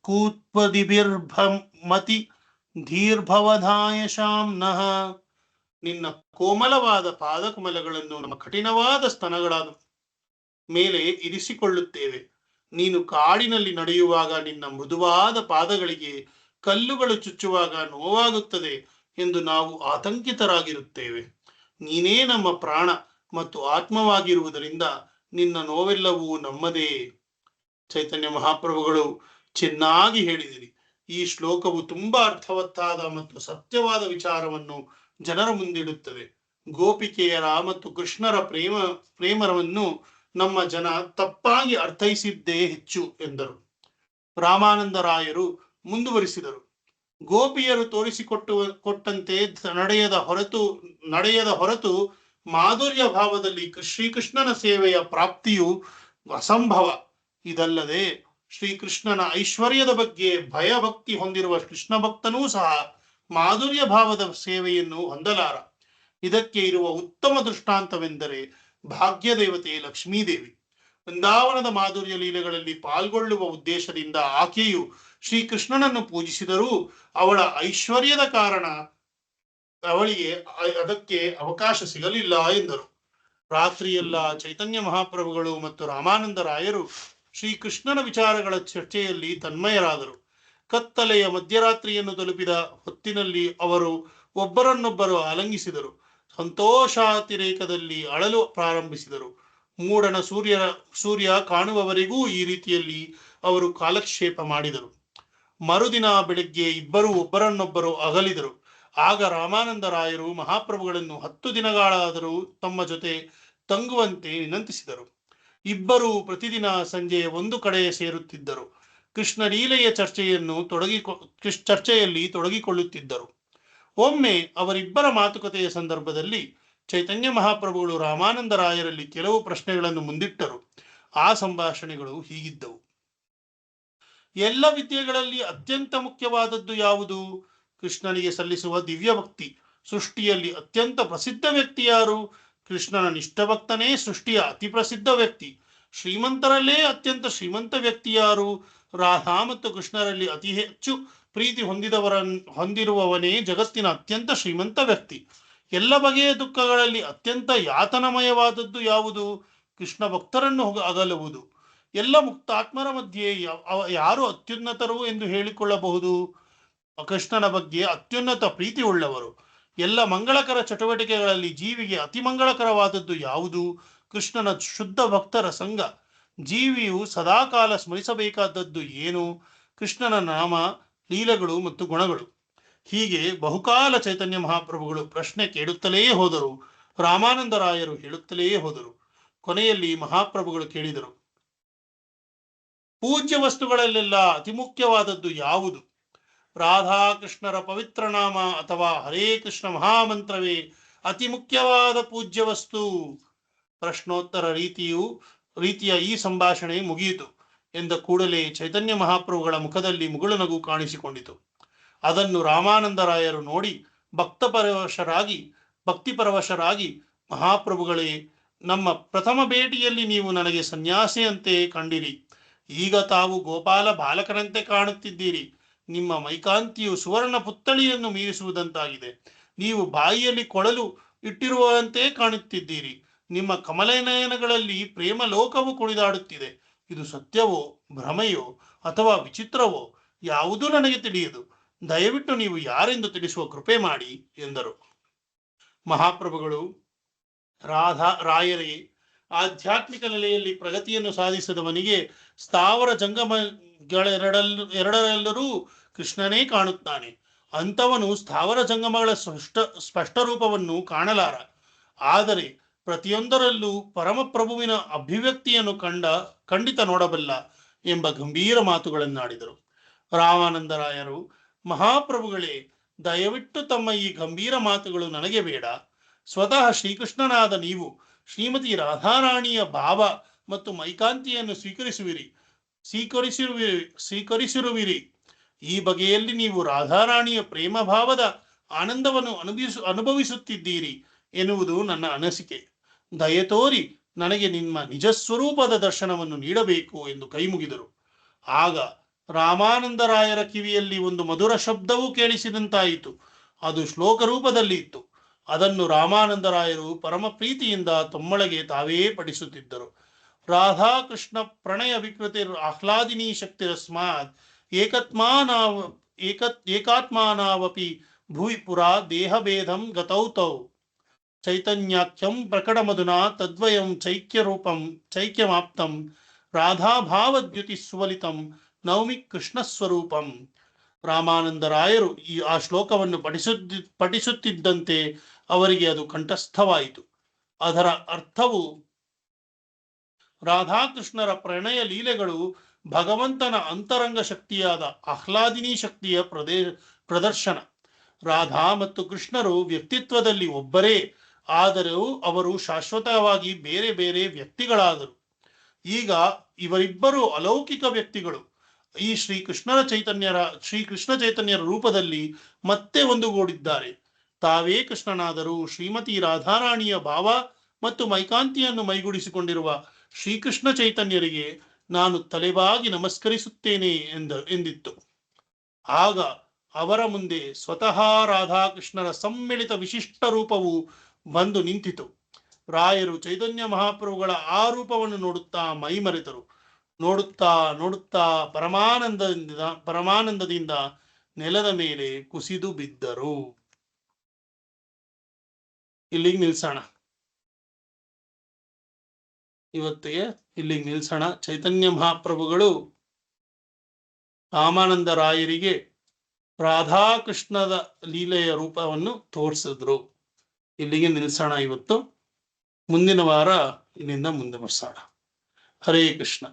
ಕೂರ್ಪದಿರ್ಭಮತಿ ಧೀರ್ಭವಧಾಯಶಾಂ ನಃ. ನಿನ್ನ ಕೋಮಲವಾದ ಪಾದಕಮಲಗಳನ್ನು ನಮ್ಮ ಕಠಿಣವಾದ ಸ್ತನಗಳ ಮೇಲೆ ಇರಿಸಿಕೊಳ್ಳುತ್ತೇವೆ. ನೀನು ಕಾಡಿನಲ್ಲಿ ನಡೆಯುವಾಗ ನಿನ್ನ ಮೃದುವಾದ ಪಾದಗಳಿಗೆ ಕಲ್ಲುಗಳು ಚುಚ್ಚುವಾಗ ನೋವಾಗುತ್ತದೆ ಎಂದು ನಾವು ಆತಂಕಿತರಾಗಿರುತ್ತೇವೆ. ನೀನೇ ನಮ್ಮ ಪ್ರಾಣ ಮತ್ತು ಆತ್ಮವಾಗಿರುವುದರಿಂದ ನಿನ್ನ ನೋವೆಲ್ಲವೂ ನಮ್ಮದೇ. ಚೈತನ್ಯ ಮಹಾಪ್ರಭುಗಳು ಚೆನ್ನಾಗಿ ಹೇಳಿದಿರಿ. ಈ ಶ್ಲೋಕವು ತುಂಬಾ ಅರ್ಥವತ್ತಾದ ಮತ್ತು ಸತ್ಯವಾದ ವಿಚಾರವನ್ನು ಜನರ ಮುಂದಿಡುತ್ತದೆ. ಗೋಪಿಕೆಯರ ಮತ್ತು ಕೃಷ್ಣರ ಪ್ರೇಮವನ್ನು ನಮ್ಮ ಜನ ತಪ್ಪಾಗಿ ಅರ್ಥೈಸಿದ್ದೇ ಹೆಚ್ಚು ಎಂದರು. ರಾಮಾನಂದರಾಯರು ಮುಂದುವರಿಸಿದರು. ಗೋಪಿಯರು ತೋರಿಸಿಕೊಟ್ಟಂತೆ ನಡೆಯದ ಹೊರತು ಮಾಧುರ್ಯ ಭಾವದಲ್ಲಿ ಶ್ರೀಕೃಷ್ಣನ ಸೇವೆಯ ಪ್ರಾಪ್ತಿಯು ಅಸಂಭವ. ಇದಲ್ಲದೆ ಶ್ರೀಕೃಷ್ಣನ ಐಶ್ವರ್ಯದ ಬಗ್ಗೆ ಭಯಭಕ್ತಿ ಹೊಂದಿರುವ ಕೃಷ್ಣ ಭಕ್ತನೂ ಸಹ ಮಾಧುರ್ಯ ಭಾವದ ಸೇವೆಯನ್ನು ಹೊಂದಲಾರ. ಇದಕ್ಕೆ ಇರುವ ಉತ್ತಮ ದೃಷ್ಟಾಂತವೆಂದರೆ ಭಾಗ್ಯದೇವತೆ ಲಕ್ಷ್ಮೀದೇವಿ. ವೃಂದಾವನದ ಮಾಧುರ್ಯ ಲೀಲೆಗಳಲ್ಲಿ ಪಾಲ್ಗೊಳ್ಳುವ ಉದ್ದೇಶದಿಂದ ಆಕೆಯು ಶ್ರೀಕೃಷ್ಣನನ್ನು ಪೂಜಿಸಿದರೂ ಅವಳ ಐಶ್ವರ್ಯದ ಕಾರಣ ಅವಳಿಗೆ ಅದಕ್ಕೆ ಅವಕಾಶ ಸಿಗಲಿಲ್ಲ ಎಂದರು. ರಾತ್ರಿಯೆಲ್ಲ ಚೈತನ್ಯ ಮಹಾಪ್ರಭುಗಳು ಮತ್ತು ರಾಮಾನಂದ ರಾಯರು ಶ್ರೀಕೃಷ್ಣನ ವಿಚಾರಗಳ ಚರ್ಚೆಯಲ್ಲಿ ತನ್ಮಯರಾದರು. ಕತ್ತಲೆಯ ಮಧ್ಯರಾತ್ರಿಯನ್ನು ತಲುಪಿದ ಹೊತ್ತಿನಲ್ಲಿ ಅವರು ಒಬ್ಬರನ್ನೊಬ್ಬರು ಆಲಂಗಿಸಿದರು. ಸಂತೋಷಾತಿರೇಕದಲ್ಲಿ ಅಳಲು ಪ್ರಾರಂಭಿಸಿದರು. ಮೂಡಣ ಸೂರ್ಯ ಕಾಣುವವರೆಗೂ ಈ ರೀತಿಯಲ್ಲಿ ಅವರು ಕಾಲಕ್ಷೇಪ ಮಾಡಿದರು. ಮರುದಿನ ಬೆಳಗ್ಗೆ ಇಬ್ಬರು ಒಬ್ಬರನ್ನೊಬ್ಬರು ಅಗಲಿದರು. ಆಗ ರಾಮಾನಂದ ರಾಯರು ಮಹಾಪ್ರಭುಗಳನ್ನು 10 ದಿನಗಳಾದರೂ ತಮ್ಮ ಜೊತೆ ತಂಗುವಂತೆ ವಿನಂತಿಸಿದರು. ಇಬ್ಬರು ಪ್ರತಿದಿನ ಸಂಜೆ ಒಂದು ಕಡೆ ಸೇರುತ್ತಿದ್ದರು. ಕೃಷ್ಣ ಲೀಲೆಯ ಚರ್ಚೆಯಲ್ಲಿ ತೊಡಗಿಕೊಳ್ಳುತ್ತಿದ್ದರು. ಒಮ್ಮೆ ಅವರಿಬ್ಬರ ಮಾತುಕತೆಯ ಸಂದರ್ಭದಲ್ಲಿ ಚೈತನ್ಯ ಮಹಾಪ್ರಭುಗಳು ರಾಮಾನಂದ ರಾಯರಲ್ಲಿ ಕೆಲವು ಪ್ರಶ್ನೆಗಳನ್ನು ಮುಂದಿಟ್ಟರು. ಆ ಸಂಭಾಷಣೆಗಳು ಹೀಗಿದ್ದವು. ಎಲ್ಲ ವಿದ್ಯೆಗಳಲ್ಲಿ ಅತ್ಯಂತ ಮುಖ್ಯವಾದದ್ದು ಯಾವುದು? ಕೃಷ್ಣನಿಗೆ ಸಲ್ಲಿಸುವ ದಿವ್ಯ ಭಕ್ತಿ. ಸೃಷ್ಟಿಯಲ್ಲಿ ಅತ್ಯಂತ ಪ್ರಸಿದ್ಧ ವ್ಯಕ್ತಿ ಯಾರು? ಕೃಷ್ಣನ ನಿಷ್ಠಭಕ್ತನೇ ಸೃಷ್ಟಿಯ ಅತಿ ಪ್ರಸಿದ್ಧ ವ್ಯಕ್ತಿ. ಶ್ರೀಮಂತರಲ್ಲೇ ಅತ್ಯಂತ ಶ್ರೀಮಂತ ವ್ಯಕ್ತಿ ಯಾರು? ರಾಧಾ ಮತ್ತು ಕೃಷ್ಣರಲ್ಲಿ ಅತಿ ಹೆಚ್ಚು ಪ್ರೀತಿ ಹೊಂದಿರುವವನೇ ಜಗತ್ತಿನ ಅತ್ಯಂತ ಶ್ರೀಮಂತ ವ್ಯಕ್ತಿ. ಎಲ್ಲ ಬಗೆಯ ದುಃಖಗಳಲ್ಲಿ ಅತ್ಯಂತ ಯಾತನಮಯವಾದದ್ದು ಯಾವುದು? ಕೃಷ್ಣ ಭಕ್ತರನ್ನು ಅಗಲುವುದು. ಎಲ್ಲ ಮುಕ್ತಾತ್ಮರ ಮಧ್ಯೆ ಯಾರು ಅತ್ಯುನ್ನತರು ಎಂದು ಹೇಳಿಕೊಳ್ಳಬಹುದು? ಕೃಷ್ಣನ ಬಗ್ಗೆ ಅತ್ಯುನ್ನತ ಪ್ರೀತಿ ಉಳ್ಳವರು. ಎಲ್ಲ ಮಂಗಳಕರ ಚಟುವಟಿಕೆಗಳಲ್ಲಿ ಜೀವಿಗೆ ಅತಿ ಮಂಗಳಕರವಾದದ್ದು ಯಾವುದು? ಕೃಷ್ಣನ ಶುದ್ಧ ಭಕ್ತರ ಸಂಘ. ಜೀವಿಯು ಸದಾಕಾಲ ಸ್ಮರಿಸಬೇಕಾದದ್ದು ಏನು? ಕೃಷ್ಣನ ನಾಮ, ಲೀಲೆಗಳು ಮತ್ತು ಗುಣಗಳು. ಹೀಗೆ ಬಹುಕಾಲ ಚೈತನ್ಯ ಮಹಾಪ್ರಭುಗಳು ಪ್ರಶ್ನೆ ಕೇಳುತ್ತಲೇ ಹೋದರು. ರಾಮಾನಂದ ರಾಯರು ಹೇಳುತ್ತಲೇ ಹೋದರು. ಕೊನೆಯಲ್ಲಿ ಮಹಾಪ್ರಭುಗಳು ಕೇಳಿದರು, ಪೂಜ್ಯ ವಸ್ತುಗಳಲ್ಲೆಲ್ಲ ಅತಿ ಮುಖ್ಯವಾದದ್ದು ಯಾವುದು? ರಾಧಾಕೃಷ್ಣರ ಪವಿತ್ರ ನಾಮ ಅಥವಾ ಹರೇ ಕೃಷ್ಣ ಮಹಾಮಂತ್ರವೇ ಅತಿ ಮುಖ್ಯವಾದ ಪೂಜ್ಯ ವಸ್ತು? ಪ್ರಶ್ನೋತ್ತರ ರೀತಿಯ ಈ ಸಂಭಾಷಣೆ ಮುಗಿಯಿತು ಎಂದ ಕೂಡಲೇ ಚೈತನ್ಯ ಮಹಾಪ್ರಭುಗಳ ಮುಖದಲ್ಲಿ ಮುಗುಳು ನಗು ಕಾಣಿಸಿಕೊಂಡಿತು. ಅದನ್ನು ರಾಮಾನಂದರಾಯರು ನೋಡಿ ಭಕ್ತಿಪರವಶರಾಗಿ, ಮಹಾಪ್ರಭುಗಳೇ, ನಮ್ಮ ಪ್ರಥಮ ಭೇಟಿಯಲ್ಲಿ ನೀವು ನನಗೆ ಸನ್ಯಾಸಿಯಂತೆ ಕಂಡಿರಿ. ಈಗ ತಾವು ಗೋಪಾಲ ಬಾಲಕನಂತೆ ಕಾಣುತ್ತಿದ್ದೀರಿ. ನಿಮ್ಮ ಮೈಕಾಂತಿಯು ಸುವರ್ಣ ಪುತ್ಥಳಿಯನ್ನು ಮೀರಿಸುವುದಂತಾಗಿದೆ. ನೀವು ಬಾಯಿಯಲ್ಲಿ ಕೊಳಲು ಇಟ್ಟಿರುವಂತೆ ಕಾಣುತ್ತಿದ್ದೀರಿ. ನಿಮ್ಮ ಕಮಲನಯನಗಳಲ್ಲಿ ಪ್ರೇಮ ಲೋಕವು ಕುಣಿದಾಡುತ್ತಿದೆ. ಇದು ಸತ್ಯವೋ, ಭ್ರಮೆಯೋ ಅಥವಾ ವಿಚಿತ್ರವೋ ಯಾವುದೂ ನನಗೆ ತಿಳಿಯದು. ದಯವಿಟ್ಟು ನೀವು ಯಾರೆಂದು ತಿಳಿಸುವ ಕೃಪೆ ಮಾಡಿ ಎಂದರು. ಮಹಾಪ್ರಭುಗಳು, ರಾಯರೇ, ಆಧ್ಯಾತ್ಮಿಕ ನೆಲೆಯಲ್ಲಿ ಪ್ರಗತಿಯನ್ನು ಸಾಧಿಸಿದವನಿಗೆ ಸ್ಥಾವರ ಜಂಗಮಗಳೆರಡರಲ್ಲೂ ಕೃಷ್ಣನೇ ಕಾಣುತ್ತಾನೆ. ಅಂಥವನು ಸ್ಥಾವರ ಜಂಗಮಗಳ ಸ್ಪಷ್ಟ ರೂಪವನ್ನು ಕಾಣಲಾರ. ಆದರೆ ಪ್ರತಿಯೊಂದರಲ್ಲೂ ಪರಮಪ್ರಭುವಿನ ಅಭಿವ್ಯಕ್ತಿಯನ್ನು ಖಂಡಿತ ನೋಡಬಲ್ಲ ಎಂಬ ಗಂಭೀರ ಮಾತುಗಳನ್ನಾಡಿದರು. ರಾಮಾನಂದರಾಯರು, ಮಹಾಪ್ರಭುಗಳೇ, ದಯವಿಟ್ಟು ತಮ್ಮ ಈ ಗಂಭೀರ ಮಾತುಗಳು ನನಗೆ ಬೇಡ. ಸ್ವತಃ ಶ್ರೀಕೃಷ್ಣನಾದ ನೀವು ಶ್ರೀಮತಿ ರಾಧಾರಾಣಿಯ ಭಾವ ಮತ್ತು ಮೈಕಾಂತಿಯನ್ನು ಸ್ವೀಕರಿಸಿರುವಿರಿ. ಈ ಬಗೆಯಲ್ಲಿ ನೀವು ರಾಧಾರಾಣಿಯ ಪ್ರೇಮ ಭಾವದ ಆನಂದವನ್ನು ಅನುಭವಿಸುತ್ತಿದ್ದೀರಿ ಎನ್ನುವುದು ನನ್ನ ಅನಿಸಿಕೆ. ದಯತೋರಿ ನನಗೆ ನಿಮ್ಮ ನಿಜಸ್ವರೂಪದ ದರ್ಶನವನ್ನು ನೀಡಬೇಕು ಎಂದು ಕೈಮುಗಿದರು. ಆಗ ರಾಮಾನಂದರಾಯರ ಕಿವಿಯಲ್ಲಿ ಒಂದು ಮಧುರ ಶಬ್ದವೂ ಕೇಳಿಸಿದಂತಾಯಿತು. ಅದು ಶ್ಲೋಕ ರೂಪದಲ್ಲಿ ಇತ್ತು. ಅದನ್ನು ರಾಮಾನಂದರಾಯರು ಪರಮ ಪ್ರೀತಿಯಿಂದ ತಮ್ಮೊಳಗೆ ತಾವೇ ಪಠಿಸುತ್ತಿದ್ದರು. ರಾಧಾಕೃಷ್ಣ ಪ್ರಣಯ ವಿಕೃತಿರ್ ಆಹ್ಲಾದಿನಿ ಶಕ್ತಿರಸ್ಮಾತ್ ಏಕಾತ್ಮಾನಾವಪಿ ಭುವಿ ಪುರಾ ದೇಹಭೇದಂ ಗತೌ ತೌ ಚೈತನ್ಯಾಖ್ಯಂ ಪ್ರಕಟ ಮಧುನಾ ತದ್ವಯಂ ಚೈಕ್ಯಮಾಪ್ತಂ ರಾಧಾಭಾವದ್ಯುತಿ ಸುವಲಿತಂ ನವಮಿ ಕೃಷ್ಣಸ್ವರೂಪಂ. ರಾಮಾನಂದರಾಯರು ಆ ಶ್ಲೋಕವನ್ನು ಪಠಿಸುತ್ತಿದ್ದಂತೆ ಅವರಿಗೆ ಅದು ಕಂಠಸ್ಥವಾಯಿತು. ಅದರ ಅರ್ಥವು ರಾಧಾಕೃಷ್ಣರ ಪ್ರಣಯ ಲೀಲೆಗಳು ಭಗವಂತನ ಅಂತರಂಗ ಶಕ್ತಿಯಾದ ಆಹ್ಲಾದಿನಿ ಶಕ್ತಿಯ ಪ್ರದರ್ಶನ. ರಾಧಾ ಮತ್ತು ಕೃಷ್ಣರು ವ್ಯಕ್ತಿತ್ವದಲ್ಲಿ ಒಬ್ಬರೇ, ಆದರೂ ಅವರು ಶಾಶ್ವತವಾಗಿ ಬೇರೆ ಬೇರೆ ವ್ಯಕ್ತಿಗಳಾದರು. ಈಗ ಇವರಿಬ್ಬರು ಅಲೌಕಿಕ ವ್ಯಕ್ತಿಗಳು ಈ ಶ್ರೀಕೃಷ್ಣ ಚೈತನ್ಯರ ರೂಪದಲ್ಲಿ ಮತ್ತೆ ಒಂದುಗೂಡಿದ್ದಾರೆ. ತಾವೇ ಕೃಷ್ಣನಾದರೂ ಶ್ರೀಮತಿ ರಾಧಾರಾಣಿಯ ಭಾವ ಮತ್ತು ಮೈಕಾಂತಿಯನ್ನು ಮೈಗೂಡಿಸಿಕೊಂಡಿರುವ ಶ್ರೀಕೃಷ್ಣ ಚೈತನ್ಯರಿಗೆ ನಾನು ತಲೆಬಾಗಿ ನಮಸ್ಕರಿಸುತ್ತೇನೆ ಎಂದಿತ್ತು. ಆಗ ಅವರ ಮುಂದೆ ಸ್ವತಃ ರಾಧಾಕೃಷ್ಣರ ಸಮ್ಮಿಳಿತ ವಿಶಿಷ್ಟ ರೂಪವು ಬಂದು ನಿಂತಿತು. ರಾಯರು ಚೈತನ್ಯ ಮಹಾಪ್ರಭುಗಳ ಆ ರೂಪವನ್ನು ನೋಡುತ್ತಾ ಮೈಮರೆತರು. ನೋಡುತ್ತಾ ನೋಡುತ್ತಾ ಪರಮಾನಂದದಿಂದ ನೆಲದ ಮೇಲೆ ಕುಸಿದು ಬಿದ್ದರು. ಇಲ್ಲಿಗೆ ನಿಲ್ಸೋಣ. ಇವತ್ತಿಗೆ ಇಲ್ಲಿಗೆ ನಿಲ್ಸೋಣ. ಚೈತನ್ಯ ಮಹಾಪ್ರಭುಗಳು ರಾಮಾನಂದ ರಾಯರಿಗೆ ರಾಧಾಕೃಷ್ಣದ ಲೀಲೆಯ ರೂಪವನ್ನು ತೋರಿಸಿದ್ರು. ಇಲ್ಲಿಗೆ ನಿಲ್ಸೋಣ ಇವತ್ತು. ಮುಂದಿನ ವಾರ ಇಲ್ಲಿಂದ ಮುಂದೆ ಬರ್ಸೋಣ. ಹರೇ ಕೃಷ್ಣ.